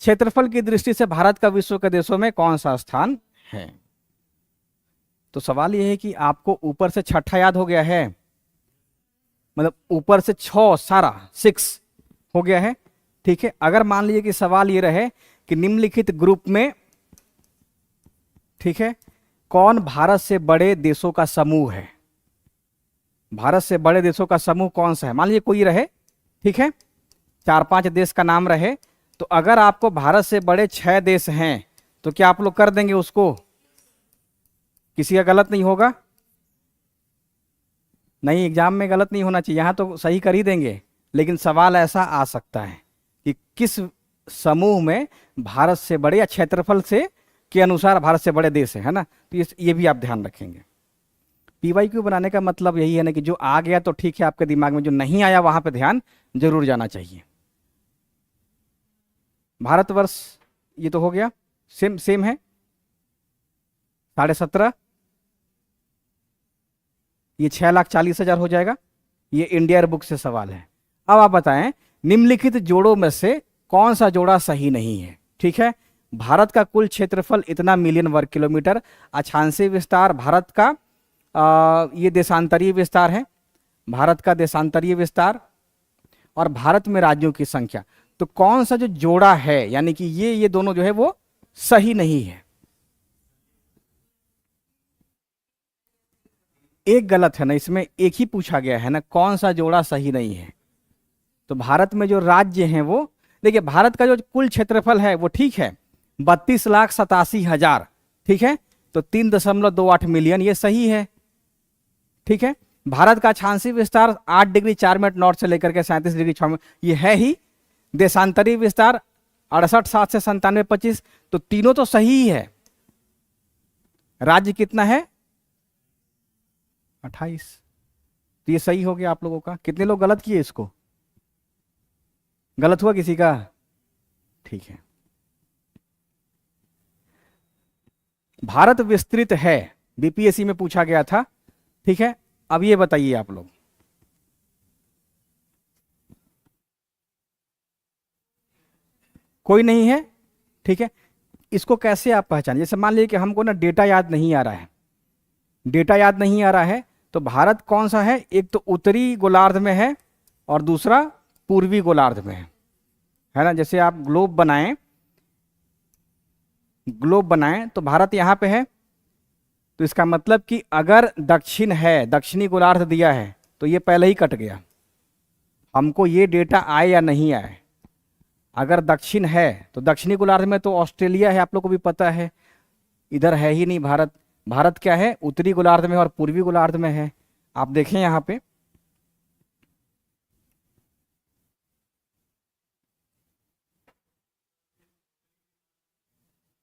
क्षेत्रफल की दृष्टि से भारत का विश्व के देशों में कौन सा स्थान है? तो सवाल यह है कि आपको ऊपर से छठा याद हो गया है, मतलब ऊपर से 6 सारा 6 हो गया है, ठीक है। अगर मान लीजिए कि सवाल ये रहे कि निम्नलिखित ग्रुप में, ठीक है, कौन भारत से बड़े देशों का समूह है? भारत से बड़े देशों का समूह कौन सा है? मान लीजिए कोई रहे, ठीक है, 4-5 देश का नाम रहे, तो अगर आपको भारत से बड़े 6 देश हैं तो क्या आप लोग कर देंगे उसको? किसी का गलत नहीं होगा? नहीं, एग्जाम में गलत नहीं होना चाहिए, यहां तो सही कर ही देंगे। लेकिन सवाल ऐसा आ सकता है कि किस समूह में भारत से बड़े या क्षेत्रफल से के अनुसार भारत से बड़े देश है ना। तो ये भी आप ध्यान रखेंगे। पीवाईक्यू बनाने का मतलब यही है ना कि जो आ गया तो ठीक है आपके दिमाग में, जो नहीं आया वहां पे ध्यान जरूर जाना चाहिए। भारतवर्ष ये तो हो गया, सेम सेम है 17.5, ये 6,40,000 हो जाएगा। ये इंडिया बुक से सवाल है। अब आप बताएं निम्नलिखित जोड़ों में से कौन सा जोड़ा सही नहीं है। ठीक है, भारत का कुल क्षेत्रफल इतना मिलियन वर्ग किलोमीटर, अक्षांशीय विस्तार भारत का ये देशांतरीय विस्तार है, भारत का देशांतरीय विस्तार, और भारत में राज्यों की संख्या। तो कौन सा जो जोड़ा है, यानी कि ये दोनों जो है वो सही नहीं है। एक गलत है ना, इसमें एक ही पूछा गया है ना, कौन सा जोड़ा सही नहीं है। तो भारत में जो राज्य हैं वो, देखिए भारत का जो कुल क्षेत्रफल है वो ठीक है 32,87,000, ठीक है, तो 3.28 मिलियन ये सही है। ठीक है, भारत का अक्षांशीय विस्तार 8 डिग्री 4 मिनट नॉर्थ से लेकर के 37 डिग्री 6 मिनट ये है ही। देशांतरीय विस्तार 68,7 से 97,25, तो तीनों तो सही ही है। राज्य कितना है 28, तो ये सही हो गया आप लोगों का। कितने लोग गलत किए इसको, गलत हुआ किसी का? ठीक है, भारत विस्तृत है, बीपीएससी में पूछा गया था। ठीक है, अब ये बताइए आप लोग, कोई नहीं है। ठीक है, इसको कैसे आप पहचाने? जैसे मान लीजिए कि हमको ना डेटा याद नहीं आ रहा है, डेटा याद नहीं आ रहा है, तो भारत कौन सा है? एक तो उत्तरी गोलार्ध में है और दूसरा पूर्वी गोलार्ध में है ना। जैसे आप ग्लोब बनाएं, ग्लोब बनाएं तो भारत यहां पे है, तो इसका मतलब कि अगर दक्षिण है, दक्षिणी गोलार्ध दिया है, तो ये पहले ही कट गया। हमको ये डेटा आए या नहीं आए, अगर दक्षिण है तो दक्षिणी गोलार्ध में तो ऑस्ट्रेलिया है, आप लोग को भी पता है, इधर है ही नहीं भारत। भारत क्या है? उत्तरी गोलार्ध में और पूर्वी गोलार्ध में है। आप देखें यहां पे,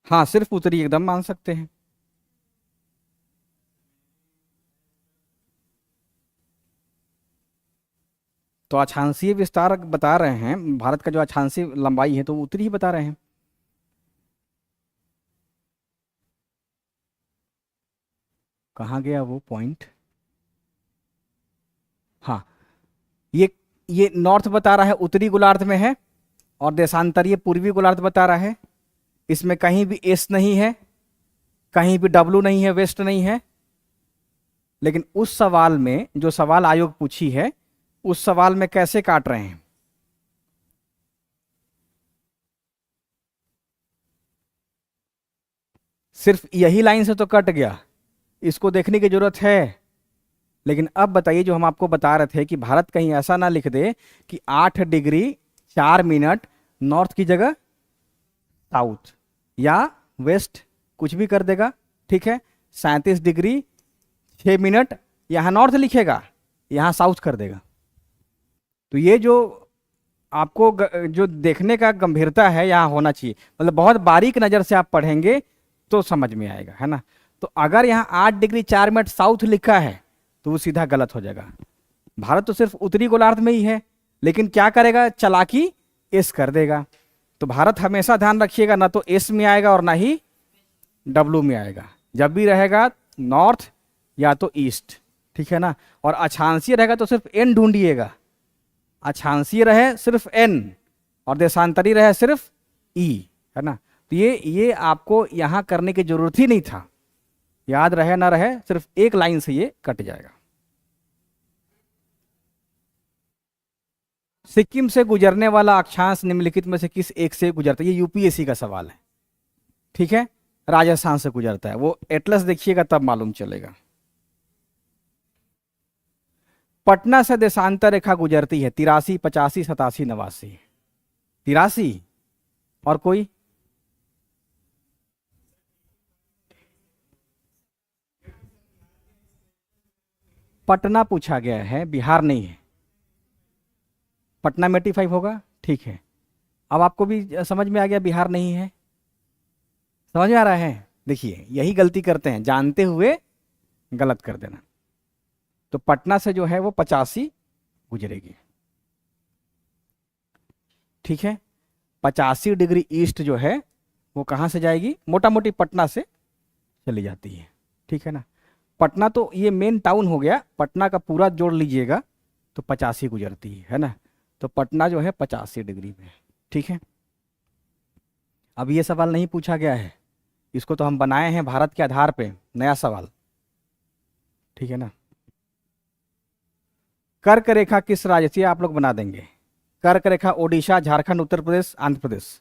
हाँ सिर्फ उत्तरी एकदम मान सकते हैं। तो अक्षांशीय विस्तार बता रहे हैं, भारत का जो अक्षांशीय लंबाई है तो उत्तरी ही बता रहे हैं। कहाँ गया वो पॉइंट? हाँ, ये नॉर्थ बता रहा है, उत्तरी गोलार्ध में है, और देशांतरीय पूर्वी गोलार्ध बता रहा है। इसमें कहीं भी एस नहीं है, कहीं भी डब्लू नहीं है, वेस्ट नहीं है। लेकिन उस सवाल में, जो सवाल आयोग पूछी है, उस सवाल में कैसे काट रहे हैं? सिर्फ यही लाइन से तो कट गया, इसको देखने की जरूरत है। लेकिन अब बताइए, जो हम आपको बता रहे थे कि भारत कहीं ऐसा ना लिख दे कि 8 डिग्री 4 मिनट नॉर्थ की जगह साउथ या वेस्ट, कुछ भी कर देगा। ठीक है, 37 डिग्री 6 मिनट यहां नॉर्थ लिखेगा, यहां साउथ कर देगा। तो ये जो आपको जो देखने का गंभीरता है यहाँ होना चाहिए, मतलब बहुत बारीक नज़र से आप पढ़ेंगे तो समझ में आएगा, है ना। तो अगर यहाँ 8 डिग्री 4 मिनट साउथ लिखा है तो वो सीधा गलत हो जाएगा। भारत तो सिर्फ उत्तरी गोलार्ध में ही है, लेकिन क्या करेगा, चालाकी एस कर देगा। तो भारत हमेशा ध्यान रखिएगा, ना तो एस में आएगा और ना ही डब्लू में आएगा। जब भी रहेगा नॉर्थ या तो ईस्ट, ठीक है ना। और अक्षांशीय रहेगा तो सिर्फ एन ढूंढिएगा, अक्षांशीय रहे सिर्फ एन और देशांतरी रहे सिर्फ ई, है ना। तो ये आपको यहां करने की जरूरत ही नहीं था, याद रहे ना रहे, सिर्फ एक लाइन से ये कट जाएगा। सिक्किम से गुजरने वाला अक्षांश निम्नलिखित में से किस एक से गुजरता है? ये यूपीएससी का सवाल है। ठीक है, राजस्थान से गुजरता है, वो एटलस देखिएगा तब मालूम चलेगा। पटना से देशांतर रेखा गुजरती है 83, 85, 87, 89। 83 और कोई? पटना पूछा गया है, बिहार नहीं है। पटना में 85 होगा, ठीक है। अब आपको भी समझ में आ गया बिहार नहीं है, समझ में आ रहा है। देखिए यही गलती करते हैं, जानते हुए गलत कर देना। तो पटना से जो है वो 85 गुजरेगी। ठीक है, 85 डिग्री ईस्ट जो है वो कहाँ से जाएगी, मोटा मोटी पटना से चली जाती है। ठीक है ना, पटना तो ये मेन टाउन हो गया, पटना का पूरा जोड़ लीजिएगा तो 85 गुजरती है ना। तो पटना जो है 85 डिग्री में। ठीक है, अब ये सवाल नहीं पूछा गया है, इसको तो हम बनाए हैं भारत के आधार पे, नया सवाल। ठीक है ना, कर्क रेखा किस राज्य से, आप लोग बना देंगे। कर्क रेखा ओडिशा, झारखंड, उत्तर प्रदेश, आंध्र प्रदेश।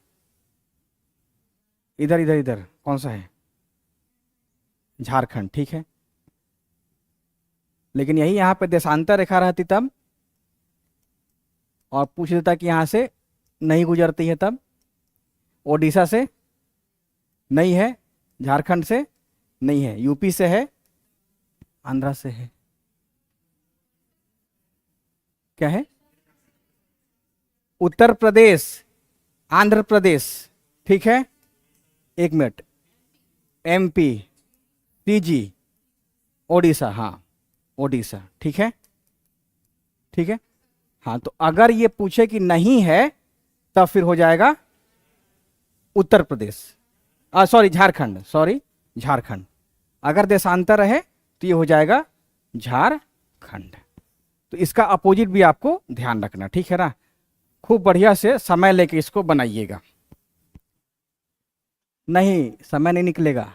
इधर इधर इधर कौन सा है, झारखंड। ठीक है, लेकिन यही यहाँ पे देशांतर रेखा रहती तब, और पूछ देता कि यहाँ से नहीं गुजरती है तब। ओडिशा से नहीं है, झारखंड से नहीं है, यूपी से है, आंध्रा से है। क्या है, उत्तर प्रदेश, आंध्र प्रदेश। ठीक है, एक मिनट, एमपी, टीजी, ओडिशा, हाँ ओडिशा। ठीक है, ठीक है, हाँ। तो अगर ये पूछे कि नहीं है तब फिर हो जाएगा उत्तर प्रदेश, सॉरी झारखंड, सॉरी झारखंड। अगर देशांतर है तो ये हो जाएगा झारखंड। तो इसका अपोजिट भी आपको ध्यान रखना। ठीक है ना, खूब बढ़िया से समय लेके इसको बनाइएगा। नहीं, समय नहीं निकलेगा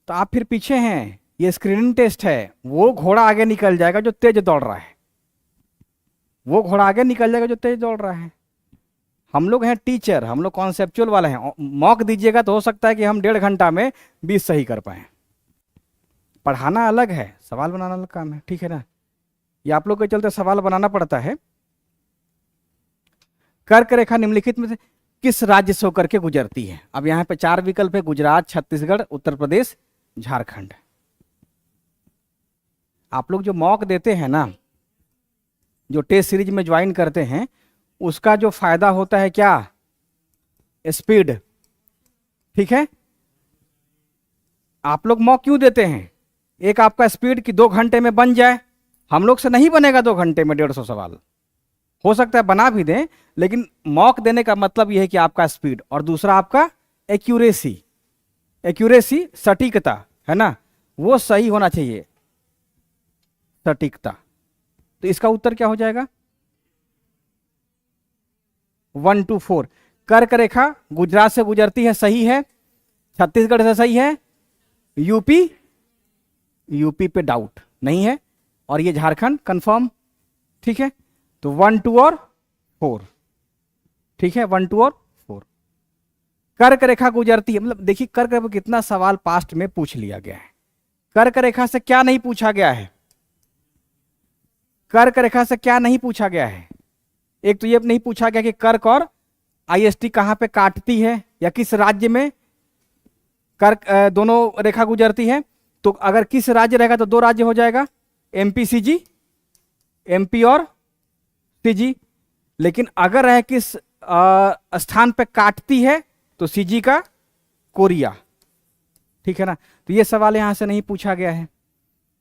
तो आप फिर पीछे हैं। ये स्क्रीनिंग टेस्ट है, वो घोड़ा आगे निकल जाएगा जो तेज दौड़ रहा है, वो घोड़ा आगे निकल जाएगा जो तेज दौड़ रहा है। हम लोग हैं टीचर, हम लोग कॉन्सेप्चुअल वाले हैं। मॉक दीजिएगा तो हो सकता है कि हम 1.5 घंटा में 20 सही कर पाए। पढ़ाना अलग है, सवाल बनाना अलग काम है। ठीक है ना, ये आप लोग के चलते सवाल बनाना पड़ता है। कर्क रेखा निम्नलिखित में से किस राज्य से होकर के गुजरती है। अब यहाँ पे 4 विकल्प है, गुजरात, छत्तीसगढ़, उत्तर प्रदेश, झारखंड। आप लोग जो मॉक देते हैं ना, जो टेस्ट सीरीज में ज्वाइन करते हैं, उसका जो फायदा होता है क्या, स्पीड। ठीक है, आप लोग मॉक क्यों देते हैं, एक आपका स्पीड कि 2 घंटे में बन जाए। हम लोग से नहीं बनेगा 2 घंटे में 150 सवाल, हो सकता है बना भी दें, लेकिन मॉक देने का मतलब यह है कि आपका स्पीड, और दूसरा आपका एक्यूरेसी। एक्यूरेसी सटीकता है ना, वो सही होना चाहिए, सटीकता। तो इसका उत्तर क्या हो जाएगा, 1 to 4। कर्क रेखा गुजरात से गुजरती है, सही है। छत्तीसगढ़ से सही है। यूपी, यूपी पे डाउट नहीं है, और ये झारखंड कंफर्म। ठीक है, तो 1, 2 और 4। ठीक है, 1, 2 और 4। कर्क रेखा गुजरती है, मतलब देखिए कर्क रेखा कितना सवाल पास्ट में पूछ लिया गया है। कर्क रेखा से क्या नहीं पूछा गया है, कर्क रेखा से क्या नहीं पूछा गया है। एक तो ये नहीं पूछा गया कि कर्क और आईएसटी कहां पे काटती है, या किस राज्य में कर्क दोनों रेखा गुजरती है। तो अगर किस राज्य रहेगा तो 2 राज्य हो जाएगा, एमपी सीजी, एमपी और सीजी। लेकिन अगर है किस स्थान पे काटती है तो सीजी का कोरिया। ठीक है ना, तो ये सवाल यहां से नहीं पूछा गया है।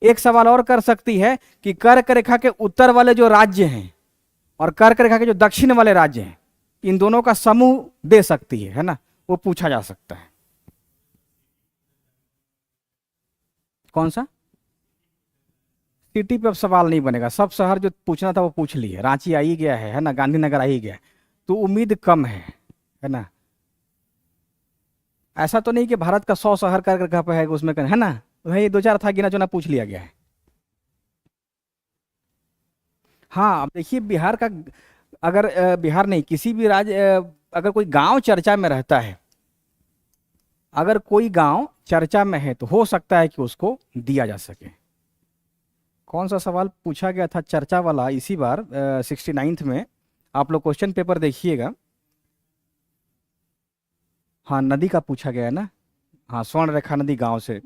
एक सवाल और कर सकती है कि कर्क रेखा के उत्तर वाले जो राज्य हैं और कर्क रेखा के जो दक्षिण वाले राज्य हैं, इन दोनों का समूह दे सकती है ना, वो पूछा जा सकता है। कौन सा, सिटी पे अब सवाल नहीं बनेगा, सब शहर जो पूछना था वो पूछ लिए। रांची आ ही गया है ना, गांधीनगर आ ही गया है, तो उम्मीद कम है ना। ऐसा तो नहीं कि भारत का 100 शहर कर्क रेखा पे है उसमें है ना, वही 2-4 था गिना चुना पूछ लिया गया है। हाँ, अब देखिए बिहार का, अगर बिहार नहीं किसी भी राज्य, अगर कोई गांव चर्चा में रहता है, अगर कोई गांव चर्चा में है तो हो सकता है कि उसको दिया जा सके। कौन सा सवाल पूछा गया था चर्चा वाला इसी बार 69th में, आप लोग क्वेश्चन पेपर देखिएगा। हाँ, नदी का पूछा गया है ना, हाँ स्वर्ण रेखा नदी गांव से।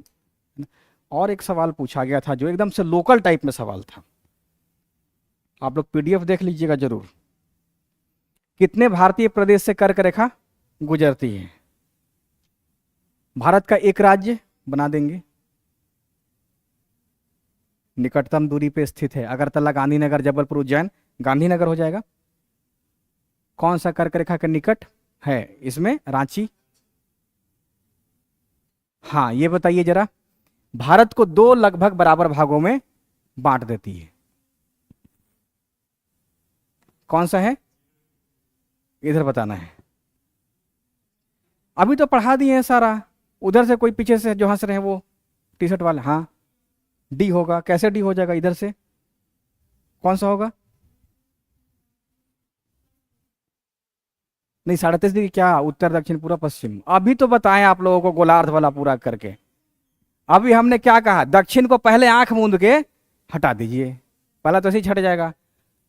और एक सवाल पूछा गया था जो एकदम से लोकल टाइप में सवाल था, आप लोग पीडीएफ देख लीजिएगा जरूर। कितने भारतीय प्रदेश से कर्क रेखा गुजरती है। भारत का एक राज्य, बना देंगे। निकटतम दूरी पे स्थित है अगरतला, गांधीनगर, जबलपुर, उज्जैन। गांधीनगर हो जाएगा। कौन सा कर्क रेखा के निकट है इसमें? रांची। हाँ, ये बताइए जरा, भारत को दो लगभग बराबर भागों में बांट देती है, कौन सा है? इधर बताना है। अभी तो पढ़ा दिए हैं सारा। उधर से कोई पीछे से जो हंस रहे हैं वो टी शर्ट वाले, हाँ। डी होगा। कैसे डी हो जाएगा? इधर से कौन सा होगा? नहीं, 33.5 क्या? उत्तर, दक्षिण, पूर्व, पश्चिम। अभी तो बताएं आप लोगों को गोलार्ध वाला पूरा करके। अभी हमने क्या कहा? दक्षिण को पहले आंख मूंद के हटा दीजिए, पहला तो ऐसे ही छट जाएगा।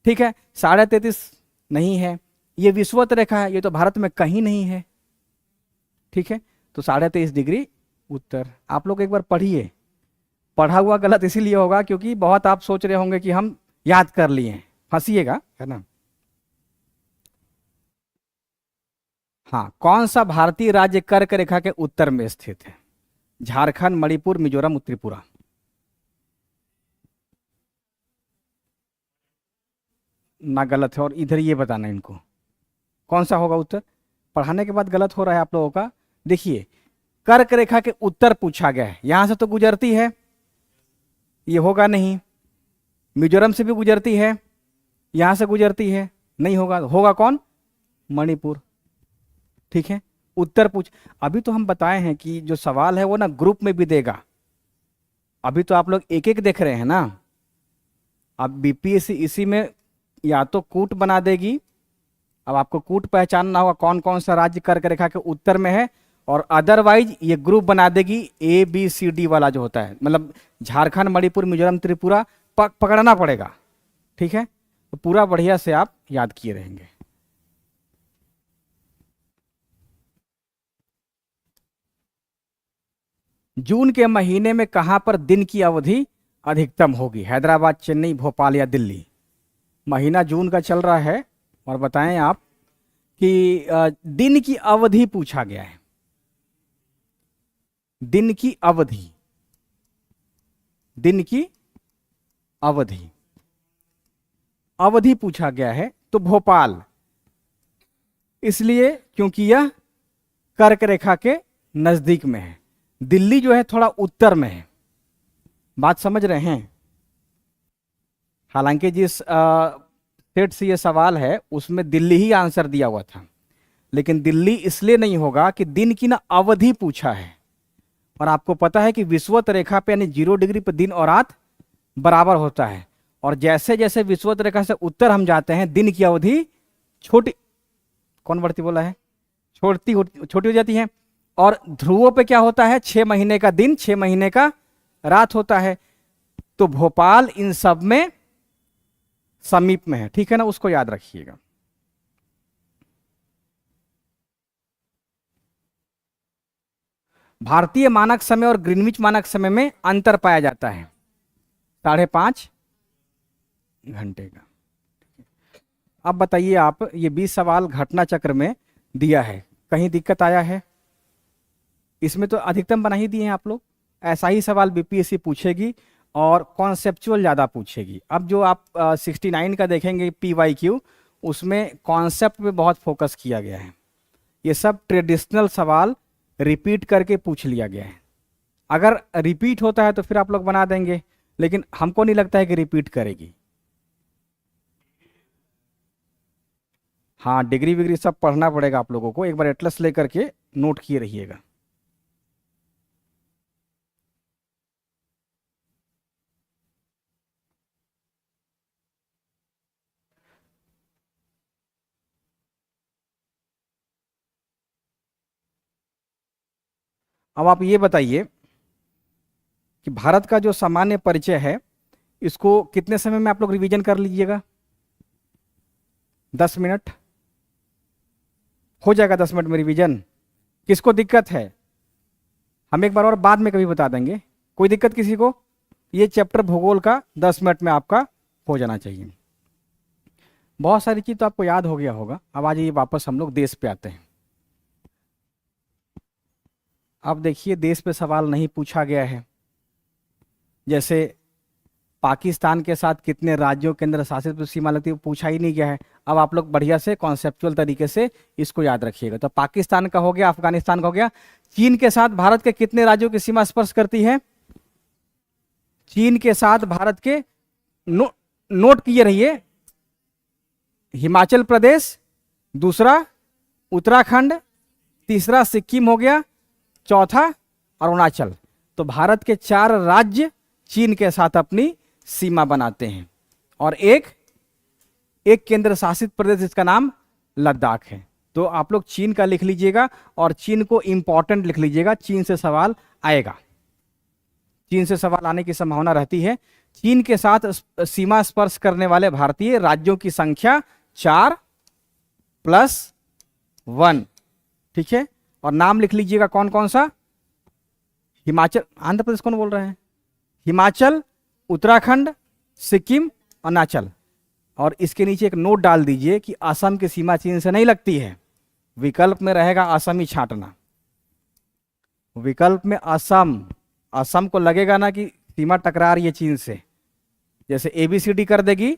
ठीक है, 33.5 नहीं है। ये विषुवत रेखा है, ये तो भारत में कहीं नहीं है। ठीक है, तो 23.5 डिग्री उत्तर। आप लोग एक बार पढ़िए। पढ़ा हुआ गलत इसीलिए होगा क्योंकि बहुत आप सोच रहे होंगे कि हम याद कर लिए, फंसिएगा, है ना। हाँ, कौन सा भारतीय राज्य कर्क रेखा के उत्तर में स्थित है? झारखंड, मणिपुर, मिजोरम, त्रिपुरा। ना गलत है, और इधर ये बताना इनको कौन सा होगा उत्तर। पढ़ाने के बाद गलत हो रहा है आप लोगों का। देखिए, कर्क रेखा के उत्तर पूछा गया है, यहां से तो गुजरती है, ये होगा नहीं। मिजोरम से भी गुजरती है, यहां से गुजरती है, नहीं होगा। होगा कौन? मणिपुर। ठीक है, उत्तर पूछ। अभी तो हम बताए हैं कि जो सवाल है वो ना ग्रुप में भी देगा। अभी तो आप लोग एक एक देख रहे हैं ना। अब बीपीएससी इसी में या तो कूट बना देगी। अब आपको कूट पहचानना होगा कौन कौन सा राज्य कर्क रेखा के उत्तर में है, और अदरवाइज ये ग्रुप बना देगी ABCD वाला जो होता है, मतलब झारखंड, मणिपुर, मिजोरम, त्रिपुरा पकड़ना पड़ेगा। ठीक है, तो पूरा बढ़िया से आप याद किए रहेंगे। जून के महीने में कहां पर दिन की अवधि अधिकतम होगी? हैदराबाद, चेन्नई, भोपाल या दिल्ली? महीना जून का चल रहा है, और बताएं आप कि दिन की अवधि पूछा गया है। दिन की अवधि, दिन की अवधि, अवधि पूछा गया है, तो भोपाल, इसलिए क्योंकि यह कर्क रेखा के नजदीक में है। दिल्ली जो है थोड़ा उत्तर में है। बात समझ रहे हैं? हालांकि जिस सेट से ये सवाल है उसमें दिल्ली ही आंसर दिया हुआ था, लेकिन दिल्ली इसलिए नहीं होगा कि दिन की ना अवधि पूछा है। और आपको पता है कि विषुवत रेखा पे यानी 0 डिग्री पे दिन और रात बराबर होता है, और जैसे जैसे विषुवत रेखा से उत्तर हम जाते हैं दिन की अवधि छोटी, कौन बढ़ती बोला है? छोटी हो जाती है। और ध्रुवों पे क्या होता है? 6 महीने का दिन, 6 महीने का रात होता है। तो भोपाल इन सब में समीप में है। ठीक है ना, उसको याद रखिएगा। भारतीय मानक समय और ग्रीनविच मानक समय में अंतर पाया जाता है 5.5 घंटे का। अब बताइए आप, ये 20 सवाल घटना चक्र में दिया है, कहीं दिक्कत आया है? इसमें तो अधिकतम बना ही दिए हैं आप लोग। ऐसा ही सवाल बीपीएससी पूछेगी, और कॉन्सेप्चुअल ज़्यादा पूछेगी। अब जो आप 69 का देखेंगे PYQ, उसमें कॉन्सेप्ट पे बहुत फोकस किया गया है। ये सब ट्रेडिशनल सवाल रिपीट करके पूछ लिया गया है। अगर रिपीट होता है तो फिर आप लोग बना देंगे, लेकिन हमको नहीं लगता है कि रिपीट करेगी। हाँ, डिग्री विग्री सब पढ़ना पड़ेगा आप लोगों को। एक बार एटलस लेकर के नोट किए रहिएगा। अब आप ये बताइए कि भारत का जो सामान्य परिचय है, इसको कितने समय में आप लोग रिवीजन कर लीजिएगा? 10 मिनट हो जाएगा? 10 मिनट में रिवीजन? किसको दिक्कत है? हम एक बार और बाद में कभी बता देंगे। कोई दिक्कत किसी को? ये चैप्टर भूगोल का 10 मिनट में आपका हो जाना चाहिए। बहुत सारी चीज तो आपको याद हो गया होगा। अब आ जाइए वापस हम लोग देश पे आते हैं। अब देखिए देश पे सवाल नहीं पूछा गया है, जैसे पाकिस्तान के साथ कितने राज्यों केंद्र शासित सीमा लगती है पूछा ही नहीं गया है। अब आप लोग बढ़िया से कॉन्सेप्चुअल तरीके से इसको याद रखिएगा। तो पाकिस्तान का हो गया, अफगानिस्तान का हो गया। चीन के साथ भारत के कितने राज्यों की सीमा स्पर्श करती है? चीन के साथ भारत के नोट किए रहिए, हिमाचल प्रदेश, दूसरा उत्तराखंड, तीसरा सिक्किम हो गया, चौथा अरुणाचल। तो भारत के 4 राज्य चीन के साथ अपनी सीमा बनाते हैं और एक केंद्र शासित प्रदेश जिसका नाम लद्दाख है। तो आप लोग चीन का लिख लीजिएगा और चीन को इंपॉर्टेंट लिख लीजिएगा, चीन से सवाल आएगा, चीन से सवाल आने की संभावना रहती है। चीन के साथ सीमा स्पर्श करने वाले भारतीय राज्यों की संख्या 4 + 1, ठीक है। और नाम लिख लीजिएगा कौन कौन सा? हिमाचल, आंध्र प्रदेश कौन बोल रहे हैं? हिमाचल, उत्तराखंड, सिक्किम, अरुणाचल। और इसके नीचे एक नोट डाल दीजिए कि असम की सीमा चीन से नहीं लगती है। विकल्प में रहेगा असम ही छांटना, विकल्प में असम को लगेगा ना कि सीमा टकरा रही है चीन से, जैसे ABCD कर देगी,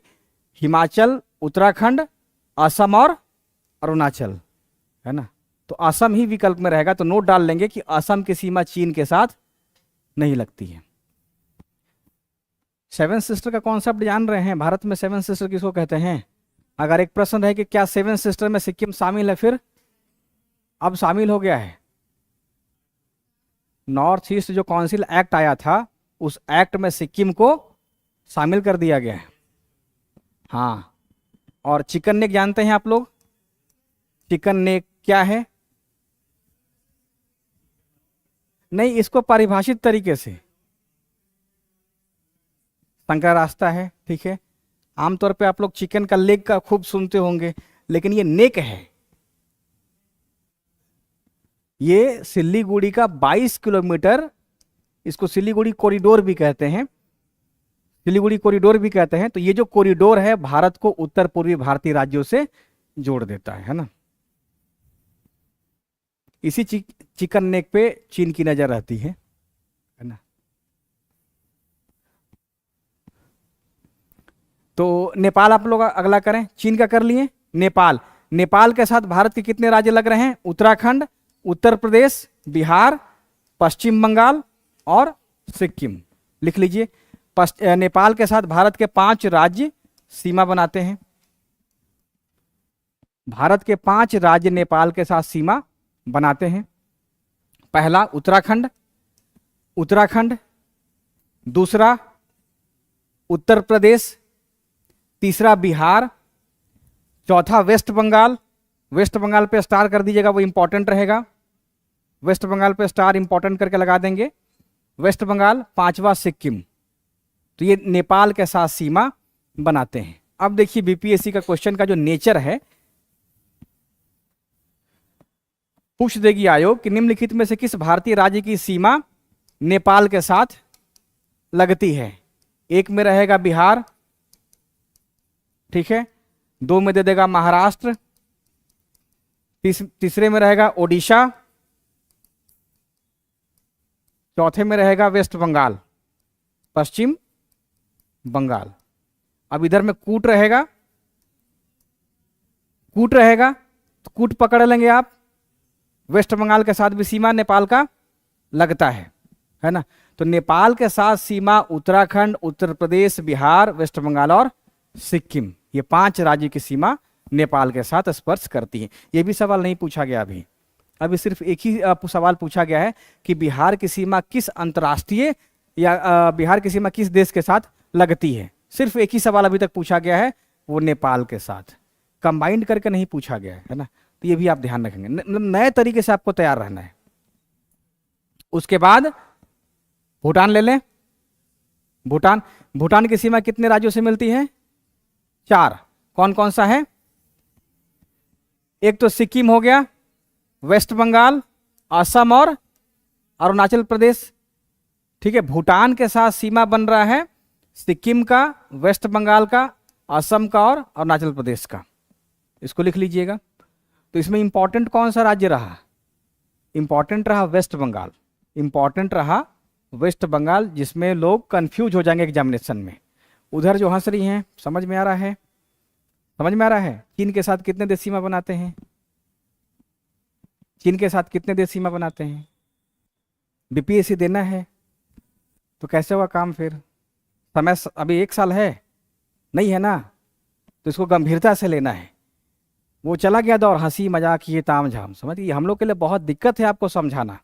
हिमाचल, उत्तराखंड, असम और अरुणाचल, है ना। तो असम ही विकल्प में रहेगा। तो नोट डाल लेंगे कि असम की सीमा चीन के साथ नहीं लगती है। 7 सिस्टर का कॉन्सेप्ट जान रहे हैं? भारत में 7 सिस्टर किसको कहते हैं? अगर एक प्रश्न है कि क्या 7 सिस्टर में सिक्किम शामिल है, फिर अब शामिल हो गया है। नॉर्थ ईस्ट जो काउंसिल एक्ट आया था, उस एक्ट में सिक्किम को शामिल कर दिया गया है। हाँ, और चिकन नेक जानते हैं आप लोग? चिकन नेक क्या है? नहीं, इसको परिभाषित तरीके से संकर रास्ता है, ठीक है। आमतौर पे आप लोग चिकन का लेग का खूब सुनते होंगे, लेकिन ये नेक है। ये सिल्लीगुड़ी का 22 किलोमीटर, इसको सिल्लीगुड़ी कॉरिडोर भी कहते हैं, सिलीगुड़ी कॉरिडोर भी कहते हैं। तो ये जो कॉरिडोर है भारत को उत्तर पूर्वी भारतीय राज्यों से जोड़ देता है ना। इसी चिकन नेक पे चीन की नजर रहती है ना। तो नेपाल आप लोग अगला करें, चीन का कर लिए। नेपाल के साथ भारत के कितने राज्य लग रहे हैं? उत्तराखंड, उत्तर प्रदेश, बिहार, पश्चिम बंगाल और सिक्किम। लिख लीजिए। नेपाल के साथ भारत के 5 राज्य सीमा बनाते हैं। भारत के 5 राज्य नेपाल के साथ सीमा बनाते हैं। पहला उत्तराखंड, दूसरा उत्तर प्रदेश, तीसरा बिहार, चौथा वेस्ट बंगाल। वेस्ट बंगाल पे स्टार कर दीजिएगा, वो इंपॉर्टेंट रहेगा। वेस्ट बंगाल पे स्टार इंपॉर्टेंट करके लगा देंगे, वेस्ट बंगाल। 5वां सिक्किम। तो ये नेपाल के साथ सीमा बनाते हैं। अब देखिए बीपीएससी का क्वेश्चन का जो नेचर है, पूछ देगी आयोग कि निम्नलिखित में से किस भारतीय राज्य की सीमा नेपाल के साथ लगती है? एक में रहेगा बिहार, ठीक है। 2 में दे देगा महाराष्ट्र, तीसरे में रहेगा ओडिशा, चौथे में रहेगा वेस्ट बंगाल, पश्चिम बंगाल। अब इधर में कूट रहेगा, तो कूट पकड़ लेंगे आप। वेस्ट बंगाल के साथ भी सीमा नेपाल का लगता है ना। तो नेपाल के साथ सीमा उत्तराखंड, उत्तर प्रदेश, बिहार, वेस्ट बंगाल और सिक्किम, ये 5 राज्य की सीमा नेपाल के साथ स्पर्श करती है। ये भी सवाल नहीं पूछा गया अभी सिर्फ एक ही सवाल पूछा गया है कि बिहार की सीमा किस अंतर्राष्ट्रीय या बिहार की सीमा किस देश के साथ लगती है। सिर्फ एक ही सवाल अभी तक पूछा गया है, वो नेपाल के साथ। कंबाइंड करके नहीं पूछा गया है ना। तो ये भी आप ध्यान रखेंगे, मतलब नए तरीके से आपको तैयार रहना है। उसके बाद भूटान ले लें। भूटान की सीमा कितने राज्यों से मिलती है? 4। कौन कौन सा है? एक तो सिक्किम हो गया, वेस्ट बंगाल, असम और अरुणाचल प्रदेश, ठीक है। भूटान के साथ सीमा बन रहा है सिक्किम का, वेस्ट बंगाल का, असम का और अरुणाचल प्रदेश का। इसको लिख लीजिएगा। तो इसमें इंपॉर्टेंट कौन सा राज्य रहा? इंपॉर्टेंट रहा वेस्ट बंगाल, इंपॉर्टेंट रहा वेस्ट बंगाल, जिसमें लोग कंफ्यूज हो जाएंगे एग्जामिनेशन में। उधर जो हंस रही हैं, समझ में आ रहा है? समझ में आ रहा है? चीन के साथ कितने देश सीमा बनाते हैं? चीन के साथ कितने देश सीमा बनाते हैं? बीपीएससी देना है तो कैसे होगा काम फिर? समय अभी 1 साल है, नहीं है ना, तो इसको गंभीरता से लेना है। वो चला गया दौर हंसी मजाक ये ताम झाम, समझिए हम लोग के लिए बहुत दिक्कत है आपको समझाना।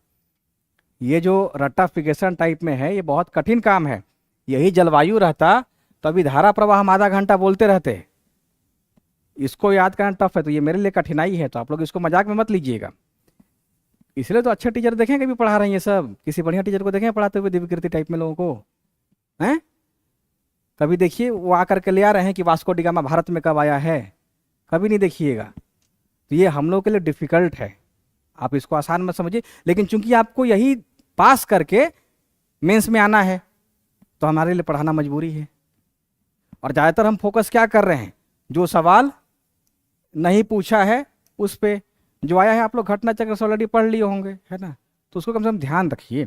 ये जो रट्टाफिकेशन टाइप में है ये बहुत कठिन काम है। यही जलवायु रहता तो अभी धारा प्रवाह हम आधा घंटा बोलते रहते। इसको याद करना टफ है, तो ये मेरे लिए कठिनाई है, तो आप लोग इसको मजाक में मत लीजिएगा। इसलिए तो अच्छे टीचर देखें कभी पढ़ा रहे हैं ये सब, किसी बढ़िया टीचर को देखें पढ़ाते हुए दिव्यकीर्ति टाइप में लोगों को, हैं? कभी देखिए वो आकर के ले आ रहे हैं कि वास्को डी गामा भारत में कब आया है, कभी नहीं देखिएगा। तो ये हम लोग के लिए डिफिकल्ट है, आप इसको आसान मत समझिए। लेकिन चूंकि आपको यही पास करके मेंस में आना है तो हमारे लिए पढ़ाना मजबूरी है। और ज़्यादातर हम फोकस क्या कर रहे हैं? जो सवाल नहीं पूछा है उस पे, जो आया है आप लोग घटना चक्र से ऑलरेडी पढ़ लिए होंगे, है ना, तो उसको कम से कम ध्यान रखिए।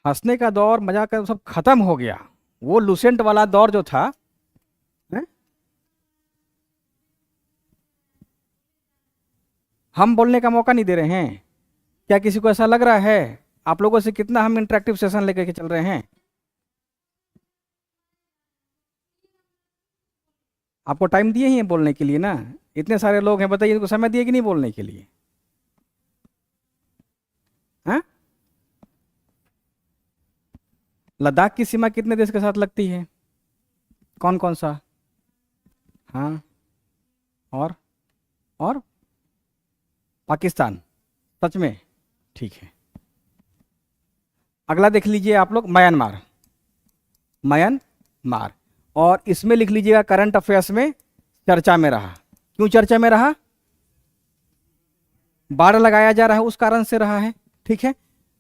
हंसने का दौर मजाक का सब खत्म हो गया, वो लुसेंट वाला दौर जो था, है? हम बोलने का मौका नहीं दे रहे हैं क्या? किसी को ऐसा लग रहा है? आप लोगों से कितना हम इंटरेक्टिव सेशन लेकर के चल रहे हैं? आपको टाइम दिए ही हैं बोलने के लिए ना, इतने सारे लोग हैं, बताइए इनको समय दिए कि नहीं बोलने के लिए? हाँ, लद्दाख की सीमा कितने देश के साथ लगती है? कौन कौन सा? हाँ, और पाकिस्तान, सच में? ठीक है। अगला देख लीजिए आप लोग, म्यांमार, म्यांमार, और इसमें लिख लीजिएगा करंट अफेयर्स में चर्चा में रहा। क्यों चर्चा में रहा? बाड़ लगाया जा रहा है उस कारण से रहा है, ठीक है।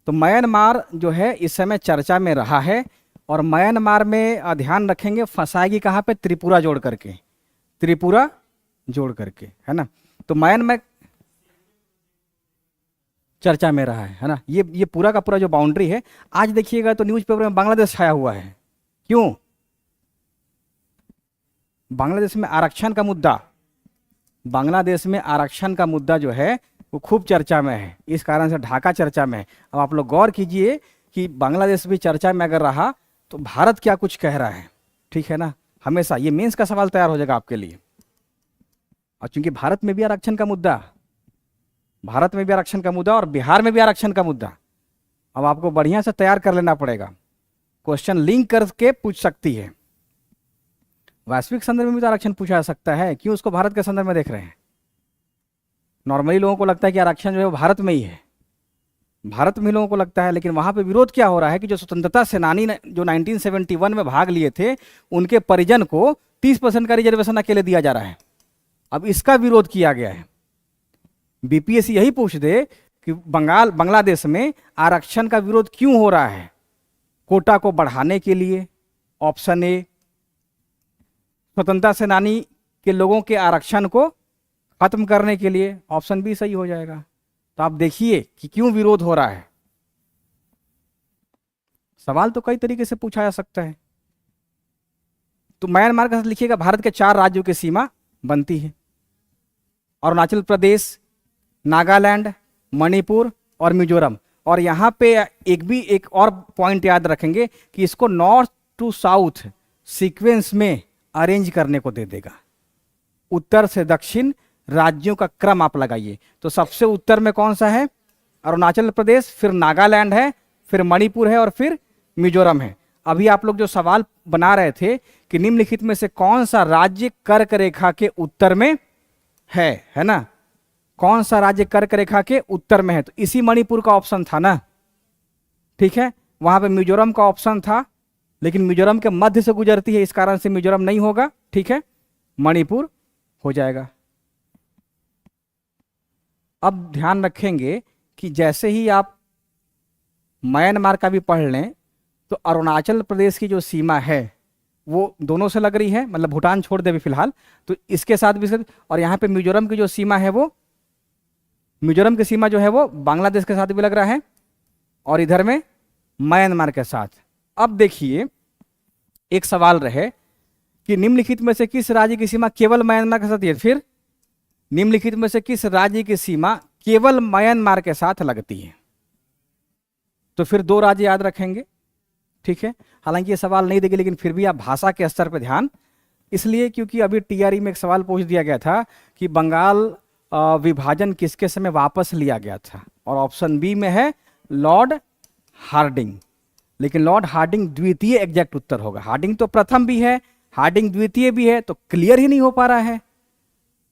तो म्यांमार जो है इस समय चर्चा में रहा है, और म्यांमार में ध्यान रखेंगे फंसाएगी कहाँ पे? त्रिपुरा जोड़ करके, त्रिपुरा जोड़ करके, है ना। तो म्यांमार चर्चा में रहा है ना। ये पूरा का पूरा जो बाउंड्री है, आज देखिएगा तो न्यूज़पेपर में बांग्लादेश छाया हुआ है। क्यों? बांग्लादेश में आरक्षण का मुद्दा, बांग्लादेश में आरक्षण का मुद्दा जो है वो खूब चर्चा में है, इस कारण से ढाका चर्चा में है। अब आप लोग गौर कीजिए कि बांग्लादेश भी चर्चा में अगर रहा तो भारत क्या कुछ कह रहा है, ठीक है ना। हमेशा ये मेंस का सवाल तैयार हो जाएगा आपके लिए। और चूंकि भारत में भी आरक्षण का मुद्दा, भारत में भी आरक्षण का मुद्दा और बिहार में भी आरक्षण का मुद्दा, अब आपको बढ़िया से तैयार कर लेना पड़ेगा। क्वेश्चन लिंक करके पूछ सकती है। वैश्विक संदर्भ में भी तो आरक्षण पूछा जा सकता है, क्यों उसको भारत के संदर्भ में देख रहे हैं? नॉर्मली लोगों को लगता है कि आरक्षण जो है वो भारत में ही है, भारत में लोगों को लगता है, लेकिन वहां पे विरोध क्या हो रहा है कि जो स्वतंत्रता सेनानी जो 1971 में भाग लिए थे उनके परिजन को 30% का रिजर्वेशन अकेले दिया जा रहा है। अब इसका विरोध किया गया है। बीपीएससी यही पूछ दे कि बांग्लादेश में आरक्षण का विरोध क्यों हो रहा है? कोटा को बढ़ाने के लिए, ऑप्शन ए, स्वतंत्रता सेनानी के लोगों के आरक्षण को खत्म करने के लिए, ऑप्शन बी सही हो जाएगा। तो आप देखिए कि क्यों विरोध हो रहा है। सवाल तो कई तरीके से पूछा जा सकता है। तो म्यांमार का लिखिएगा, भारत के 4 राज्यों की सीमा बनती है, अरुणाचल प्रदेश, नागालैंड, मणिपुर और मिजोरम। और यहाँ पे एक और पॉइंट याद रखेंगे कि इसको नॉर्थ टू साउथ सीक्वेंस में अरेंज करने को दे देगा। उत्तर से दक्षिण राज्यों का क्रम आप लगाइए, तो सबसे उत्तर में कौन सा है? अरुणाचल प्रदेश, फिर नागालैंड है, फिर मणिपुर है और फिर मिजोरम है। अभी आप लोग जो सवाल बना रहे थे कि निम्नलिखित में से कौन सा राज्य कर्क रेखा के उत्तर में है ना, कौन सा राज्य कर्क रेखा के उत्तर में है? तो इसी मणिपुर का ऑप्शन था ना, ठीक है। वहां पे मिजोरम का ऑप्शन था, लेकिन मिजोरम के मध्य से गुजरती है, इस कारण से मिजोरम नहीं होगा, ठीक है, मणिपुर हो जाएगा। अब ध्यान रखेंगे कि जैसे ही आप म्यांमार का भी पढ़ लें तो अरुणाचल प्रदेश की जो सीमा है वो दोनों से लग रही है, मतलब भूटान छोड़ दे अभी फिलहाल, तो इसके साथ भी, और यहाँ पे मिजोरम की जो सीमा है वो मिजोरम की सीमा जो है वो बांग्लादेश के साथ भी लग रहा है और इधर में म्यांमार के साथ। अब देखिए एक सवाल रहे कि निम्नलिखित में से किस राज्य की सीमा केवल म्यांमार के साथ है, फिर निम्नलिखित में से किस राज्य की सीमा केवल म्यांमार के साथ लगती है? तो फिर दो राज्य याद रखेंगे, ठीक है। हालांकि ये सवाल नहीं देंगे लेकिन फिर भी आप भाषा के स्तर पर ध्यान, इसलिए क्योंकि अभी टीआरई में एक सवाल पूछ दिया गया था कि बंगाल विभाजन किसके समय वापस लिया गया था, और ऑप्शन बी में है लॉर्ड हार्डिंग। लेकिन लॉर्ड हार्डिंग द्वितीय एग्जैक्ट उत्तर होगा। हार्डिंग तो प्रथम भी है, हार्डिंग द्वितीय भी है, तो क्लियर ही नहीं हो पा रहा है।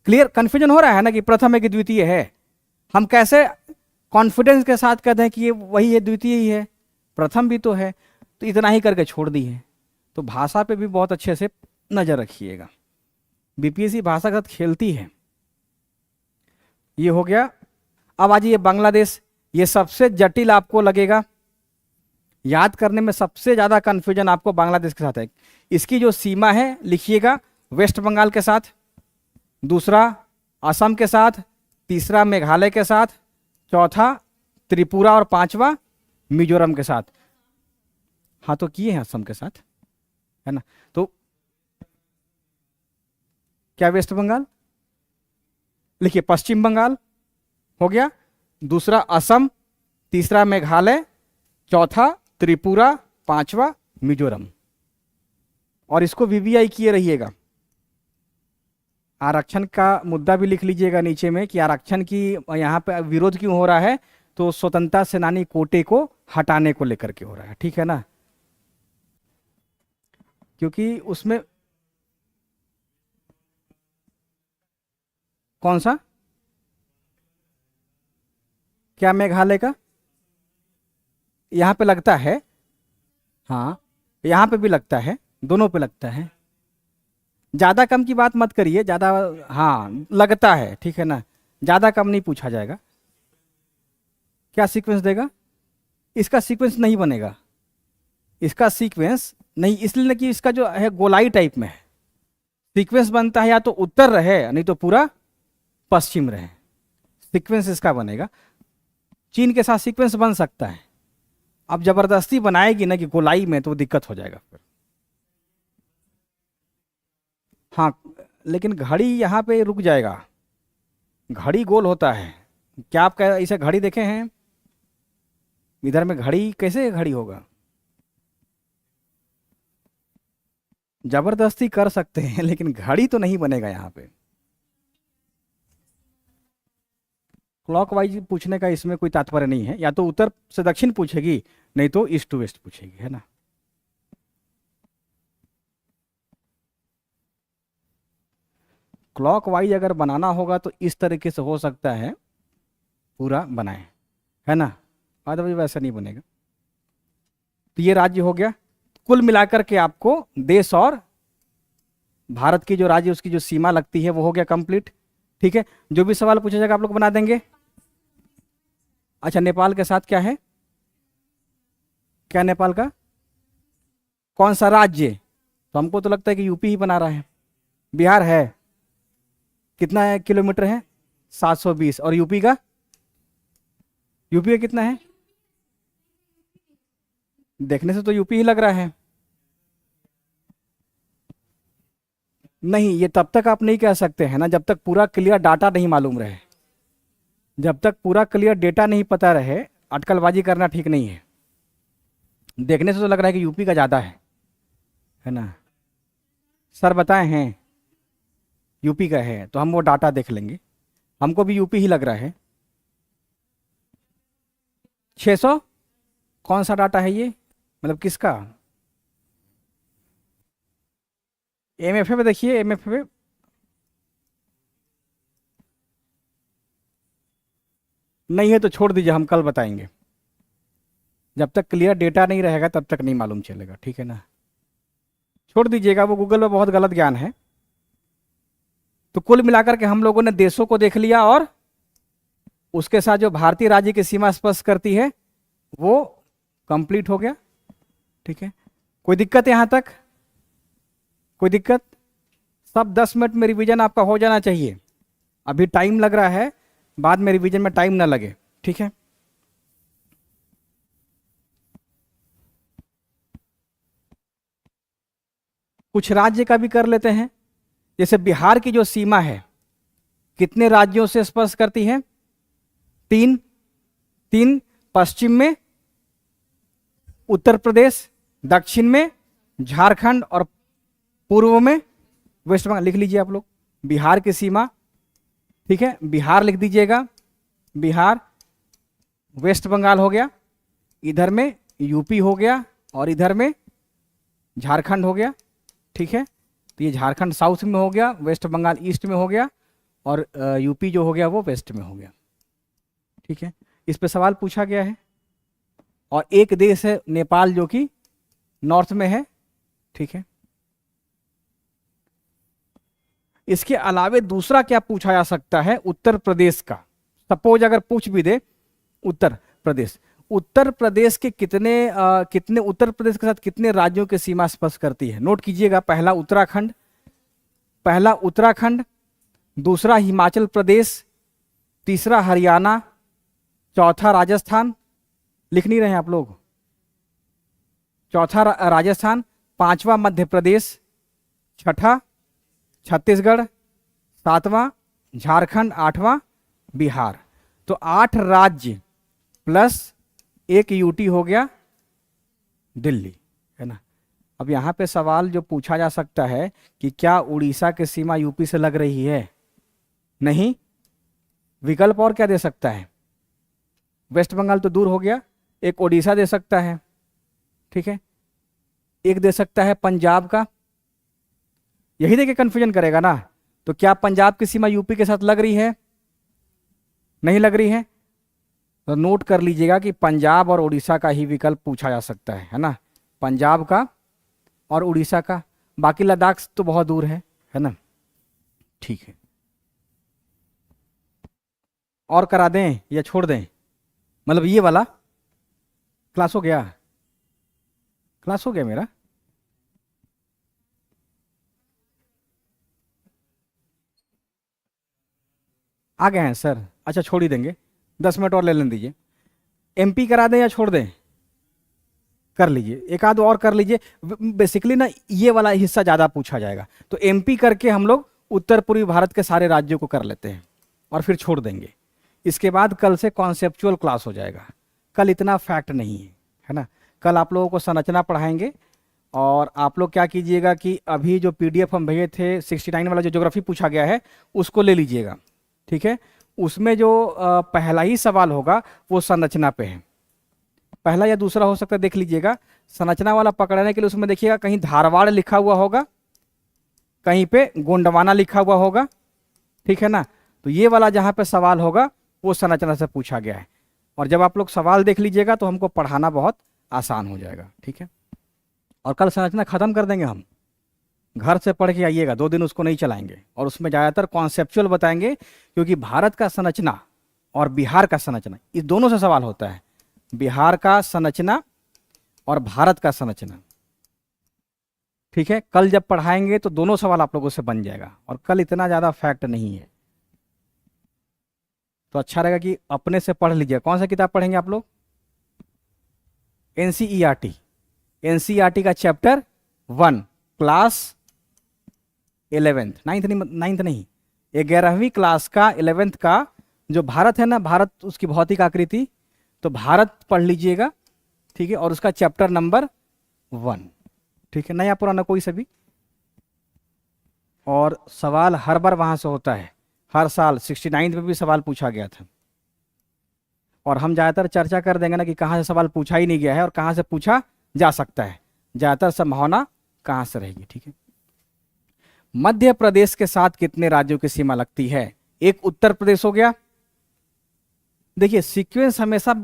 क्लियर कंफ्यूजन हो रहा है ना कि प्रथम है कि द्वितीय है। हम कैसे कॉन्फिडेंस के साथ कहते हैं कि ये वही है, द्वितीय ही है, प्रथम भी तो है। तो इतना ही करके छोड़ दी है। तो भाषा पे भी बहुत अच्छे से नजर रखिएगा, बीपीएससी भाषा के साथ खेलती है। ये हो गया। अब आ जाइए बांग्लादेश। ये सबसे जटिल आपको लगेगा, याद करने में सबसे ज्यादा कंफ्यूजन आपको बांग्लादेश के साथ है। इसकी जो सीमा है लिखिएगा, वेस्ट बंगाल के साथ, दूसरा असम के साथ, तीसरा मेघालय के साथ, चौथा त्रिपुरा और पांचवा मिजोरम के साथ। हाँ तो किए हैं असम के साथ, है ना। तो क्या वेस्ट बंगाल लिखिए, पश्चिम बंगाल हो गया, दूसरा असम, तीसरा मेघालय, चौथा त्रिपुरा, पांचवा मिजोरम। और इसको वीवीआई किए रहिएगा। आरक्षण का मुद्दा भी लिख लीजिएगा नीचे में कि आरक्षण की यहाँ पे विरोध क्यों हो रहा है, तो स्वतंत्रता सेनानी कोटे को हटाने को लेकर के हो रहा है, ठीक है ना। क्योंकि उसमें कौन सा, क्या मेघालय का यहां पे लगता है, हाँ यहां पे भी लगता है, दोनों पे लगता है। ज्यादा कम की बात मत करिए, ज्यादा, हाँ लगता है, ठीक है ना, ज्यादा कम नहीं पूछा जाएगा। क्या सीक्वेंस देगा, इसका सीक्वेंस नहीं बनेगा, इसका सीक्वेंस नहीं, इसलिए कि इसका जो है गोलाई टाइप में है। सीक्वेंस बनता है या तो उत्तर रहे नहीं तो पूरा पश्चिम रहे, सीक्वेंस इसका बनेगा। चीन के साथ सीक्वेंस बन सकता है, अब जबरदस्ती बनाएगी ना कि गोलाई में, तो दिक्कत हो जाएगा फिर। हाँ लेकिन घड़ी यहाँ पे रुक जाएगा, घड़ी गोल होता है। क्या आप ऐसे घड़ी देखे हैं इधर में, घड़ी कैसे घड़ी होगा, जबरदस्ती कर सकते हैं लेकिन घड़ी तो नहीं बनेगा यहाँ पे। क्लॉकवाइज पूछने का इसमें कोई तात्पर्य नहीं है, या तो उत्तर से दक्षिण पूछेगी नहीं तो ईस्ट टू वेस्ट पूछेगी, है ना। क्लॉकवाइज अगर बनाना होगा तो इस तरीके से हो सकता है, पूरा बनाए, है ना, अदरवाइज वैसा नहीं बनेगा। तो ये राज्य हो गया। कुल मिलाकर के आपको देश और भारत की जो राज्य उसकी जो सीमा लगती है वो हो गया कंप्लीट, ठीक है। जो भी सवाल पूछा जाएगा आप लोग बना देंगे। अच्छा नेपाल के साथ क्या है, क्या नेपाल का कौन सा राज्य, तो हमको तो लगता है कि यूपी ही बना रहा है। बिहार है, कितना है किलोमीटर है 720, और यूपी का, यूपी का कितना है, देखने से तो यूपी ही लग रहा है। नहीं, ये तब तक आप नहीं कह सकते हैं ना जब तक पूरा क्लियर डाटा नहीं मालूम रहे, जब तक पूरा क्लियर डेटा नहीं पता रहे अटकलबाजी करना ठीक नहीं है। देखने से तो लग रहा है कि यूपी का ज़्यादा है ना, सर बताए हैं यूपी का है, तो हम वो डाटा देख लेंगे। हमको भी यूपी ही लग रहा है। 600 कौन सा डाटा है ये, मतलब किसका, एमएफए पे देखिए, एमएफए पे नहीं है तो छोड़ दीजिए, हम कल बताएंगे। जब तक क्लियर डेटा नहीं रहेगा तब तक नहीं मालूम चलेगा, ठीक है ना, छोड़ दीजिएगा, वो गूगल में बहुत गलत ज्ञान है। तो कुल मिलाकर के हम लोगों ने देशों को देख लिया और उसके साथ जो भारतीय राज्य की सीमा स्पष्ट करती है वो कंप्लीट हो गया, ठीक है। कोई दिक्कत यहां तक, कोई दिक्कत, सब 10 मिनट में रिवीजन आपका हो जाना चाहिए। अभी टाइम लग रहा है, बाद में रिवीजन में टाइम ना लगे, ठीक है। कुछ राज्य का भी कर लेते हैं। जैसे बिहार की जो सीमा है कितने राज्यों से स्पर्श करती है? 3। 3 पश्चिम में उत्तर प्रदेश, दक्षिण में झारखंड और पूर्व में वेस्ट बंगाल। लिख लीजिए आप लोग बिहार की सीमा, ठीक है। बिहार लिख दीजिएगा, बिहार, वेस्ट बंगाल हो गया, इधर में यूपी हो गया और इधर में झारखंड हो गया, ठीक है। तो ये झारखंड साउथ में हो गया, वेस्ट बंगाल ईस्ट में हो गया और यूपी जो हो गया वो वेस्ट में हो गया, ठीक है। इस पे सवाल पूछा गया है। और एक देश है नेपाल जो कि नॉर्थ में है, ठीक है। इसके अलावे दूसरा क्या पूछा जा सकता है? उत्तर प्रदेश का। सपोज अगर पूछ भी दे उत्तर प्रदेश, उत्तर प्रदेश के कितने उत्तर प्रदेश के साथ कितने राज्यों की सीमा स्पर्श करती है? नोट कीजिएगा, पहला उत्तराखंड, दूसरा हिमाचल प्रदेश, तीसरा हरियाणा, चौथा राजस्थान। लिख नहीं रहे हैं आप लोग? चौथा राजस्थान, पांचवा मध्य प्रदेश, छठा छत्तीसगढ़, सातवां झारखंड, आठवां बिहार। तो 8 राज्य प्लस एक यूटी हो गया दिल्ली, है ना। अब यहां पे सवाल जो पूछा जा सकता है कि क्या उड़ीसा की सीमा यूपी से लग रही है? नहीं। विकल्प और क्या दे सकता है? वेस्ट बंगाल तो दूर हो गया, एक ओडिशा दे सकता है, ठीक है। एक दे सकता है पंजाब का, यही देके कंफ्यूजन करेगा ना। तो क्या पंजाब की सीमा यूपी के साथ लग रही है? नहीं लग रही है। तो नोट कर लीजिएगा कि पंजाब और उड़ीसा का ही विकल्प पूछा जा सकता है ना। पंजाब का और उड़ीसा का, बाकी लद्दाख तो बहुत दूर है ना, ठीक है। और करा दें या छोड़ दें? मतलब ये वाला क्लास हो गया, क्लास हो गया मेरा। आ गए हैं सर? अच्छा छोड़ ही देंगे, 10 मिनट और ले लेने दीजिए। एमपी करा दें या छोड़ दें? कर लीजिए, एक आध और कर लीजिए। बेसिकली ना ये वाला हिस्सा ज़्यादा पूछा जाएगा, तो एमपी करके हम लोग उत्तर पूर्वी भारत के सारे राज्यों को कर लेते हैं और फिर छोड़ देंगे। इसके बाद कल से कॉन्सेप्चुअल क्लास हो जाएगा। कल इतना फैक्ट नहीं है ना। कल आप लोगों को संरचना पढ़ाएंगे और आप लोग क्या कीजिएगा कि अभी जो पीडीएफ हम भेजे थे 69 वाला जो ज्योग्राफी पूछा गया है उसको ले लीजिएगा, ठीक है। उसमें जो पहला ही सवाल होगा वो संरचना पे है, पहला या दूसरा हो सकता है, देख लीजिएगा। संरचना वाला पकड़ने के लिए उसमें देखिएगा कहीं धारवाड़ लिखा हुआ होगा, कहीं पे गोंडवाना लिखा हुआ होगा, ठीक है ना। तो ये वाला जहाँ पे सवाल होगा वो संरचना से पूछा गया है। और जब आप लोग सवाल देख लीजिएगा तो हमको पढ़ाना बहुत आसान हो जाएगा, ठीक है। और कल संरचना खत्म कर देंगे हम, घर से पढ़ के आइएगा, 2 दिन उसको नहीं चलाएंगे और उसमें ज़्यादातर कॉन्सेप्चुअल बताएंगे, क्योंकि भारत का संरचना और बिहार का संरचना इस दोनों से सवाल होता है। बिहार का संरचना और भारत का संरचना, ठीक है। कल जब पढ़ाएंगे तो दोनों सवाल आप लोगों से बन जाएगा और कल इतना ज़्यादा फैक्ट नहीं है, तो अच्छा रहेगा कि अपने से पढ़ लीजिए। कौन सा किताब पढ़ेंगे आप लोग? एनसीईआरटी, एनसीईआरटी का चैप्टर 1, क्लास 11th, 9th नहीं, 11वीं क्लास का 11th का जो भारत है ना, भारत उसकी भौतिक आकृति, तो भारत पढ़ लीजिएगा, ठीक है। और उसका चैप्टर नंबर 1, ठीक है, नया पुराना कोई से भी। और सवाल हर बार वहां से होता है, हर साल 69 में भी सवाल पूछा गया था। और हम ज़्यादातर चर्चा कर देंगे ना कि कहाँ से सवाल पूछा ही नहीं गया है और कहाँ से पूछा जा सकता है, ज़्यादातर संभावना कहाँ से रहेगी, ठीक है। मध्य प्रदेश के साथ कितने राज्यों की सीमा लगती है? एक उत्तर प्रदेश हो गया। देखिए सीक्वेंस हमेशा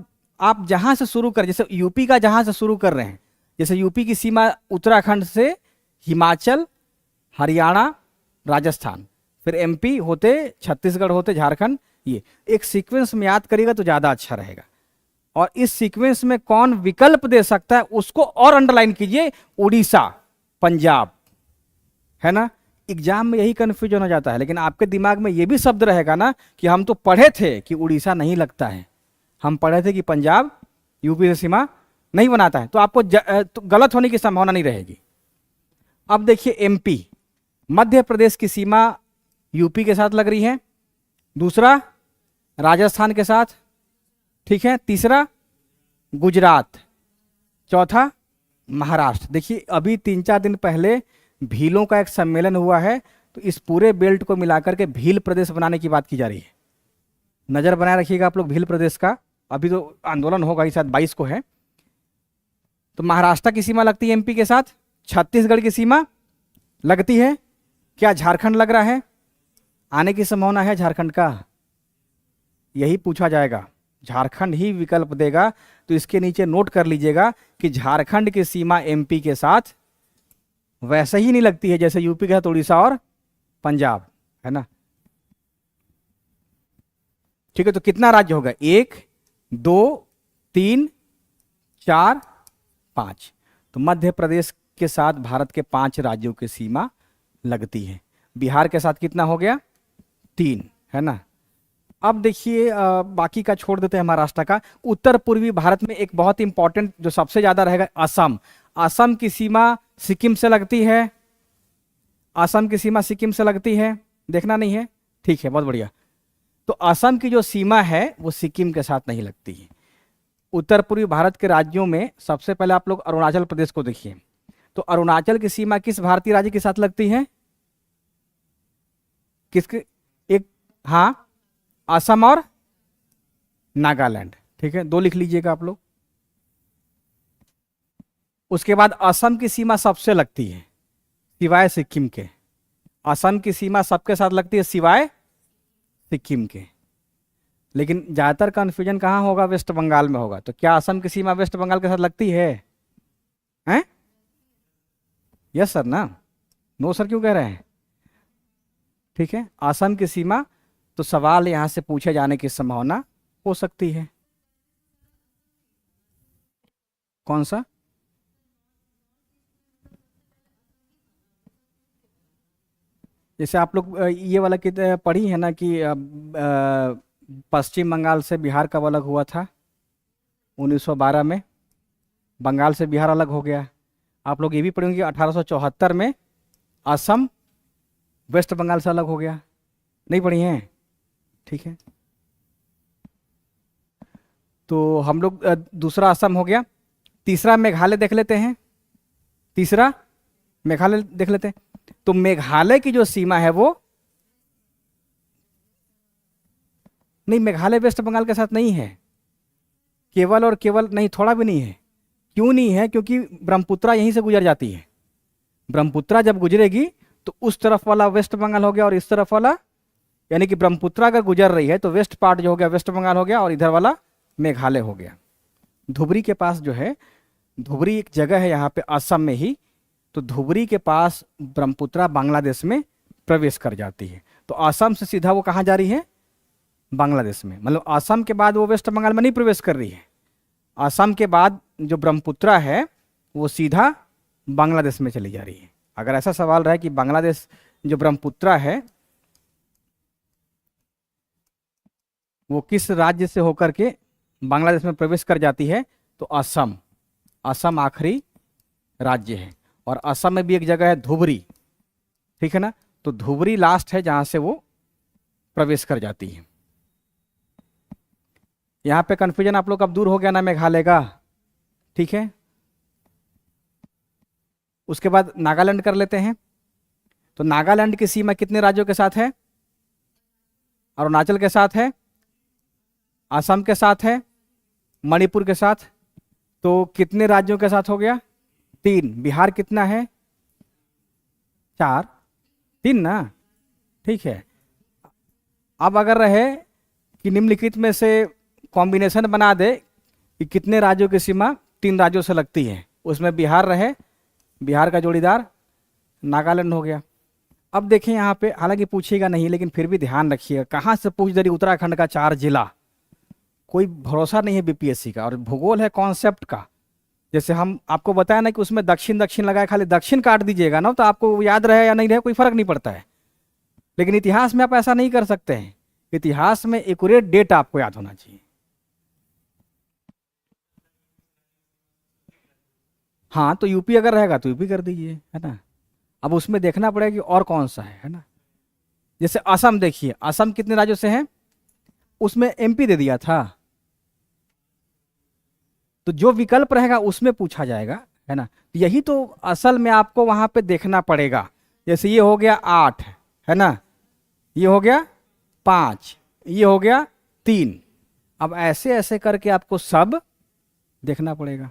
आप जहां से शुरू कर, जैसे यूपी का जहां से शुरू कर रहे हैं, जैसे यूपी की सीमा उत्तराखंड से हिमाचल, हरियाणा, राजस्थान, फिर एमपी होते छत्तीसगढ़ होते झारखंड, ये एक सीक्वेंस में याद करिएगा तो ज़्यादा अच्छा रहेगा। और इस सीक्वेंस में कौन विकल्प दे सकता है उसको और अंडरलाइन कीजिए, उड़ीसा, पंजाब, है ना। एग्जाम में यही कन्फ्यूजन हो जाता है, लेकिन आपके दिमाग में ये भी शब्द रहेगा ना कि हम तो पढ़े थे कि उड़ीसा नहीं लगता है, हम पढ़े थे कि पंजाब यूपी से सीमा नहीं बनाता है, तो आपको तो गलत होने की संभावना नहीं रहेगी। अब देखिए एमपी, मध्य प्रदेश की सीमा यूपी के साथ लग रही है, दूसरा राजस्थान के साथ, ठीक है, तीसरा गुजरात, चौथा महाराष्ट्र। देखिए अभी 3-4 दिन पहले भीलों का एक सम्मेलन हुआ है, तो इस पूरे बेल्ट को मिलाकर के भील प्रदेश बनाने की बात की जा रही है। नजर बनाए रखिएगा आप लोग भील प्रदेश का, अभी तो आंदोलन होगा, इस साथ 22 को है। तो महाराष्ट्र की सीमा लगती है एमपी के साथ, छत्तीसगढ़ की सीमा लगती है, क्या झारखंड लग रहा है? आने की संभावना है झारखंड का, यही पूछा जाएगा, झारखंड ही विकल्प देगा। तो इसके नीचे नोट कर लीजिएगा कि झारखंड की सीमा एमपी के साथ वैसे ही नहीं लगती है जैसे यूपी के साथ उड़ीसा और पंजाब, है ना। ठीक है, तो कितना राज्य होगा? 1 2 3 4 5। तो मध्य प्रदेश के साथ भारत के 5 राज्यों की सीमा लगती है। बिहार के साथ कितना हो गया? 3, है ना। अब देखिए बाकी का छोड़ देते हैं महाराष्ट्र का। उत्तर पूर्वी भारत में एक बहुत इंपॉर्टेंट जो सबसे ज्यादा रहेगा, असम। असम की सीमा सिक्किम से लगती है, असम की सीमा सिक्किम से लगती है, देखना नहीं है, ठीक है, बहुत बढ़िया। तो असम की जो सीमा है वो सिक्किम के साथ नहीं लगती है। उत्तर पूर्वी भारत के राज्यों में सबसे पहले आप लोग अरुणाचल प्रदेश को देखिए, तो अरुणाचल की सीमा किस भारतीय राज्य के साथ लगती है? किसके? एक, हाँ, असम और नागालैंड, ठीक है, 2 लिख लीजिएगा आप लोग। उसके बाद असम की सीमा सबसे लगती है सिवाय सिक्किम के, असम की सीमा सबके साथ लगती है सिवाय सिक्किम के। लेकिन ज्यादातर कंफ्यूजन कहां होगा? वेस्ट बंगाल में होगा। तो क्या असम की सीमा वेस्ट बंगाल के साथ लगती है? हैं? यस सर ना? नो सर क्यों कह रहे हैं? ठीक है, असम की सीमा, तो सवाल यहां से पूछे जाने की संभावना हो सकती है। कौन सा? जैसे आप लोग ये वाला पढ़ी है ना कि पश्चिम बंगाल से बिहार कब अलग हुआ था? 1912 में बंगाल से बिहार अलग हो गया। आप लोग ये भी पढ़ेंगे 1874 में असम वेस्ट बंगाल से अलग हो गया, नहीं पढ़ी हैं? ठीक है, तो हम लोग दूसरा असम हो गया। तीसरा मेघालय देख लेते हैं, तीसरा मेघालय देख लेते हैं। तो मेघालय की जो सीमा है वो नहीं, मेघालय वेस्ट बंगाल के साथ नहीं है, केवल और केवल नहीं, थोड़ा भी नहीं है। क्यों नहीं है? क्योंकि ब्रह्मपुत्रा यहीं से गुजर जाती है। ब्रह्मपुत्रा जब गुजरेगी तो उस तरफ वाला वेस्ट बंगाल हो गया और इस तरफ वाला, यानी कि ब्रह्मपुत्रा अगर गुजर रही है तो वेस्ट पार्ट जो हो गया वेस्ट बंगाल हो गया और इधर वाला मेघालय हो गया। धुबरी के पास जो है, धुबरी एक जगह है यहाँ पे असम में ही, तो धुबरी के पास ब्रह्मपुत्रा बांग्लादेश में प्रवेश कर जाती है। तो असम से सीधा वो कहाँ जा रही है? बांग्लादेश में। मतलब असम के बाद वो वेस्ट बंगाल में नहीं प्रवेश कर रही है, असम के बाद जो ब्रह्मपुत्रा है वो सीधा बांग्लादेश में चली जा रही है। अगर ऐसा सवाल रहे कि बांग्लादेश जो ब्रह्मपुत्रा है वो किस राज्य से होकर के बांग्लादेश में प्रवेश कर जाती है, तो असम, असम आखिरी राज्य है। और असम में भी एक जगह है धुबरी, ठीक है ना, तो धुबरी लास्ट है जहां से वो प्रवेश कर जाती है। यहां पे कंफ्यूजन आप लोग अब दूर हो गया ना मेघालय का, ठीक है। उसके बाद नागालैंड कर लेते हैं। तो नागालैंड की सीमा कितने राज्यों के साथ है? अरुणाचल के साथ है, असम के साथ है, मणिपुर के साथ। तो कितने राज्यों के साथ हो गया? 3। बिहार कितना है? 4, 3 ना, ठीक है। अब अगर रहे कि निम्नलिखित में से कॉम्बिनेशन बना दे कि कितने राज्यों की सीमा 3 राज्यों से लगती है, उसमें बिहार रहे, बिहार का जोड़ीदार नागालैंड हो गया। अब देखें यहाँ पे, हालांकि पूछिएगा नहीं लेकिन फिर भी ध्यान रखिएगा, कहाँ से पूछ दे रही उत्तराखंड का 4 जिला, कोई भरोसा नहीं है बीपीएससी का, और भूगोल है कॉन्सेप्ट का, जैसे हम आपको बताया ना कि उसमें दक्षिण दक्षिण लगाए, खाली दक्षिण काट दीजिएगा ना तो आपको याद रहे या नहीं रहे कोई फर्क नहीं पड़ता है। लेकिन इतिहास में आप ऐसा नहीं कर सकते हैं। इतिहास में एक्यूरेट डेट आपको याद होना चाहिए। हाँ, तो यूपी अगर रहेगा तो यूपी कर दीजिए, है ना। अब उसमें देखना पड़ेगा कि और कौन सा है ना। जैसे असम देखिए, असम कितने राज्यों से है, उसमें एमपी दे दिया था। तो जो विकल्प रहेगा उसमें पूछा जाएगा, है ना। तो यही तो असल में आपको वहां पे देखना पड़ेगा। जैसे ये हो गया 8, है ना, ये हो गया 5, ये हो गया 3। अब ऐसे ऐसे करके आपको सब देखना पड़ेगा,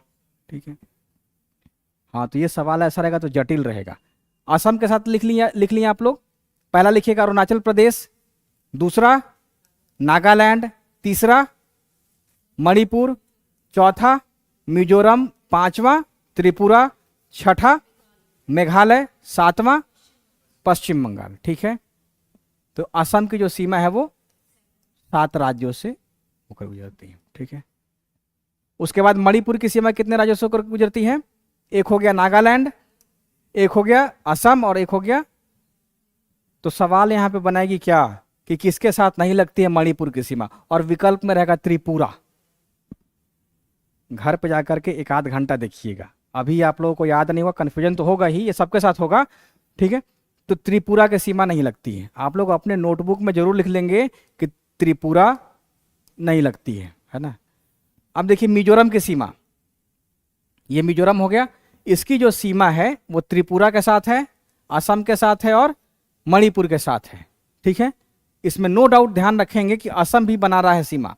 ठीक है। हाँ, तो ये सवाल ऐसा रहेगा तो जटिल रहेगा। असम के साथ लिख लिया आप लोग। पहला लिखिएगा अरुणाचल प्रदेश, दूसरा नागालैंड, तीसरा मणिपुर, चौथा मिजोरम, पांचवा त्रिपुरा, छठा मेघालय, सातवां पश्चिम बंगाल, ठीक है। तो असम की जो सीमा है वो 7 राज्यों से होकर गुजरती है, ठीक है। उसके बाद मणिपुर की सीमा कितने राज्यों से होकर गुजरती है, एक हो गया नागालैंड, एक हो गया असम और एक हो गया। तो सवाल यहां पे बनाएगी क्या कि किसके साथ नहीं लगती है मणिपुर की सीमा, और विकल्प में रहेगा त्रिपुरा। घर पे जाकर के एक आध घंटा देखिएगा, अभी आप लोगों को याद नहीं हुआ, कंफ्यूजन तो होगा ही, ये सबके साथ होगा, ठीक है। तो त्रिपुरा की सीमा नहीं लगती है। आप लोग अपने नोटबुक में जरूर लिख लेंगे कि त्रिपुरा नहीं लगती है ना। अब देखिए मिजोरम की सीमा, ये मिजोरम हो गया, इसकी जो सीमा है वो त्रिपुरा के साथ है, असम के साथ है और मणिपुर के साथ है, ठीक है। इसमें नो डाउट ध्यान रखेंगे कि असम भी बना रहा है सीमा,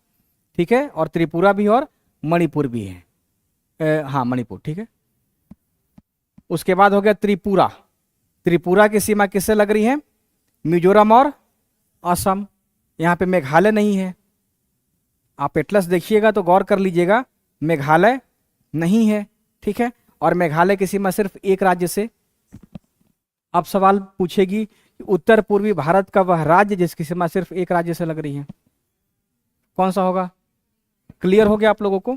ठीक है, और त्रिपुरा भी और मणिपुर भी है। हाँ मणिपुर, ठीक है। उसके बाद हो गया त्रिपुरा। त्रिपुरा की सीमा किससे लग रही है, मिजोरम और असम। यहाँ पे मेघालय नहीं है, आप एटलस देखिएगा तो गौर कर लीजिएगा, मेघालय नहीं है, ठीक है। और मेघालय की सीमा सिर्फ एक राज्य से। अब सवाल पूछेगी उत्तर पूर्वी भारत का वह राज्य जिसकी सीमा सिर्फ एक राज्य से लग रही है, कौन सा होगा। क्लियर हो गया आप लोगों को,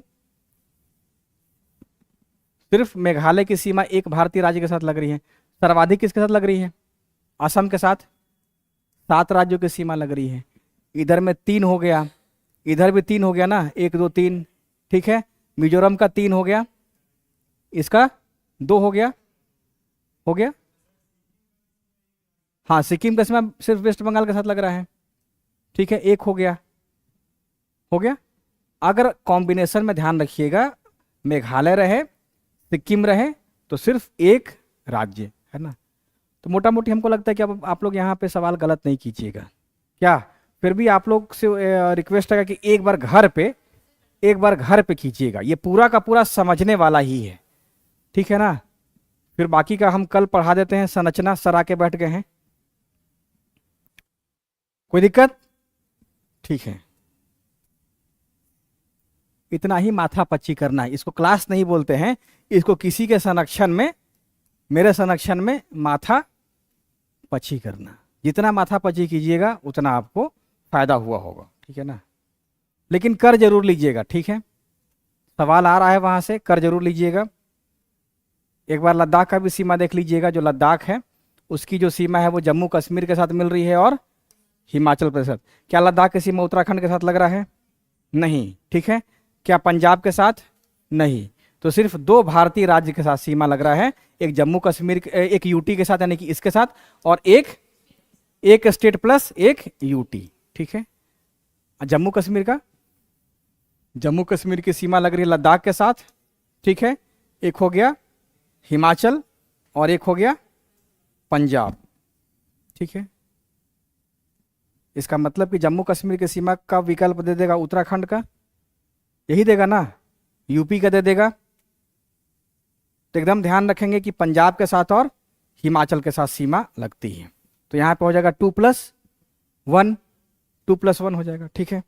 सिर्फ मेघालय की सीमा एक भारतीय राज्य के साथ लग रही है। सर्वाधिक किसके साथ लग रही है, असम के साथ, 7 राज्यों की सीमा लग रही है। इधर में 3 हो गया, इधर भी 3 हो गया ना, 1 2 3, ठीक है। मिजोरम का 3 हो गया, इसका 2 हो गया, हो गया। हाँ, सिक्किम का सीमा सिर्फ वेस्ट बंगाल के साथ लग रहा है, ठीक है, 1 हो गया, हो गया। अगर कॉम्बिनेशन में ध्यान रखिएगा, मेघालय रहे सिक्किम रहे तो सिर्फ एक राज्य, है ना। तो मोटा मोटी हमको लगता है कि अब आप लोग यहाँ पे सवाल गलत नहीं कीजिएगा, क्या। फिर भी आप लोग से रिक्वेस्ट है कि एक बार घर पे कीजिएगा, ये पूरा का पूरा समझने वाला ही है, ठीक है ना। फिर बाकी का हम कल पढ़ा देते हैं, संरचना सर आके बैठ गए हैं, कोई दिक्कत, ठीक है। इतना ही माथा पच्ची करना है, इसको क्लास नहीं बोलते हैं, इसको किसी के संरक्षण में, मेरे संरक्षण में माथा पच्ची करना। जितना माथा पच्ची कीजिएगा उतना आपको फायदा हुआ होगा, ठीक है ना। लेकिन कर जरूर लीजिएगा, ठीक है। सवाल आ रहा है वहां से, कर जरूर लीजिएगा। एक बार लद्दाख का भी सीमा देख लीजिएगा, जो लद्दाख है उसकी जो सीमा है वो जम्मू कश्मीर के साथ मिल रही है और हिमाचल प्रदेश। क्या लद्दाख की सीमा उत्तराखंड के साथ लग रहा है, नहीं, ठीक है। क्या पंजाब के साथ, नहीं। तो सिर्फ 2 भारतीय राज्य के साथ सीमा लग रहा है, एक जम्मू कश्मीर, एक यूटी के साथ यानी कि इसके साथ, और एक स्टेट प्लस एक यूटी, ठीक है। जम्मू कश्मीर की सीमा लग रही है लद्दाख के साथ, ठीक है। एक हो गया हिमाचल और एक हो गया पंजाब, ठीक है। इसका मतलब कि जम्मू कश्मीर की सीमा का विकल्प दे देगा उत्तराखंड का, यही देगा ना, यूपी का दे देगा। तो एकदम ध्यान रखेंगे कि पंजाब के साथ और हिमाचल के साथ सीमा लगती है। तो यहां पे हो जाएगा 2+1, 2+1 हो जाएगा, ठीक है।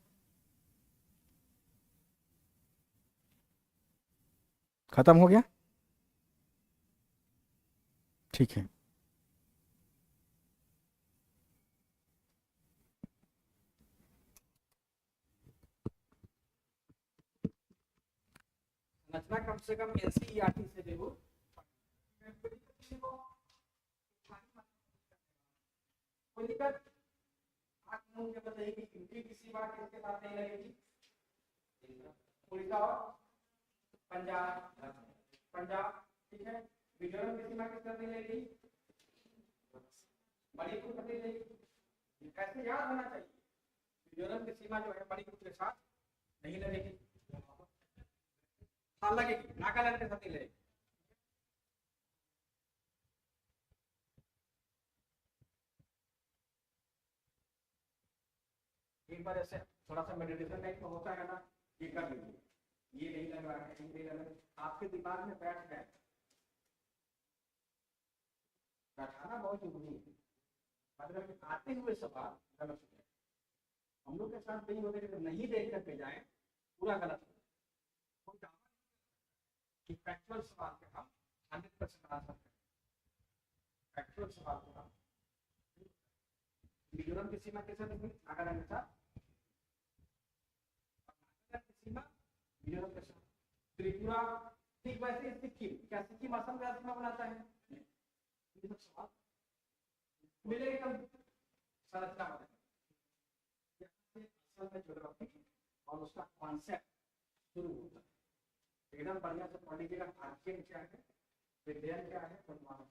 खत्म हो गया, ठीक है। संरचना कम से कम एनसीईआरटी से जरूर। कोई दिक्कत? आप मुझे बताइए कि हिंदी किसी बात इसके साथ नहीं लगेगी। उड़ीसा और पंजाब, पंजाब ठीक है। मिजोरम की सीमा किस तरह लगेगी? मणिपुर कभी लगेगी। कैसे याद होना चाहिए? मिजोरम की सीमा जो है मणिपुर के साथ नहीं लगेगी, हाँ लगेगी, नागालैंड के साथ नहीं लगेगी। एक बार ऐसे थोड़ा सा मेडिटेशन टाइप में होता है ना, ये कर लीजिए। ये नहीं लग रहा है, ये नहीं लग रहा है, आपके दिमाग में बैठ गए। बैठाना बहुत जरूरी है। मतलब आते हुए सवाल गलत हो जाए। हम लोग के साथ नहीं होते कि नहीं देख करके जाए, पूरा गलत हो जाए। कोई दावा कि फैक्चुअल सवाल पे हम 100% आंसर करें। फैक्चुअल सवाल पे हम मिजोरम की सीमा कैसे लगेगी? नागालैंड के साथ। नागालैंड की सीमा मिजोरम के साथ। त्रिपुरा ठीक वैसे सिक्किम, क्या सिक्किम असम का सीमा बनाता है? ये सब सवाल मिलेगा कब? संरचना बनेगा असल में ज्योग्राफी और उसका कॉन्सेप्ट शुरू होता है। एकदम बढ़िया से पढ़ लीजिएगा। आर्कियन क्या है, विज्ञान क्या है, परमाणु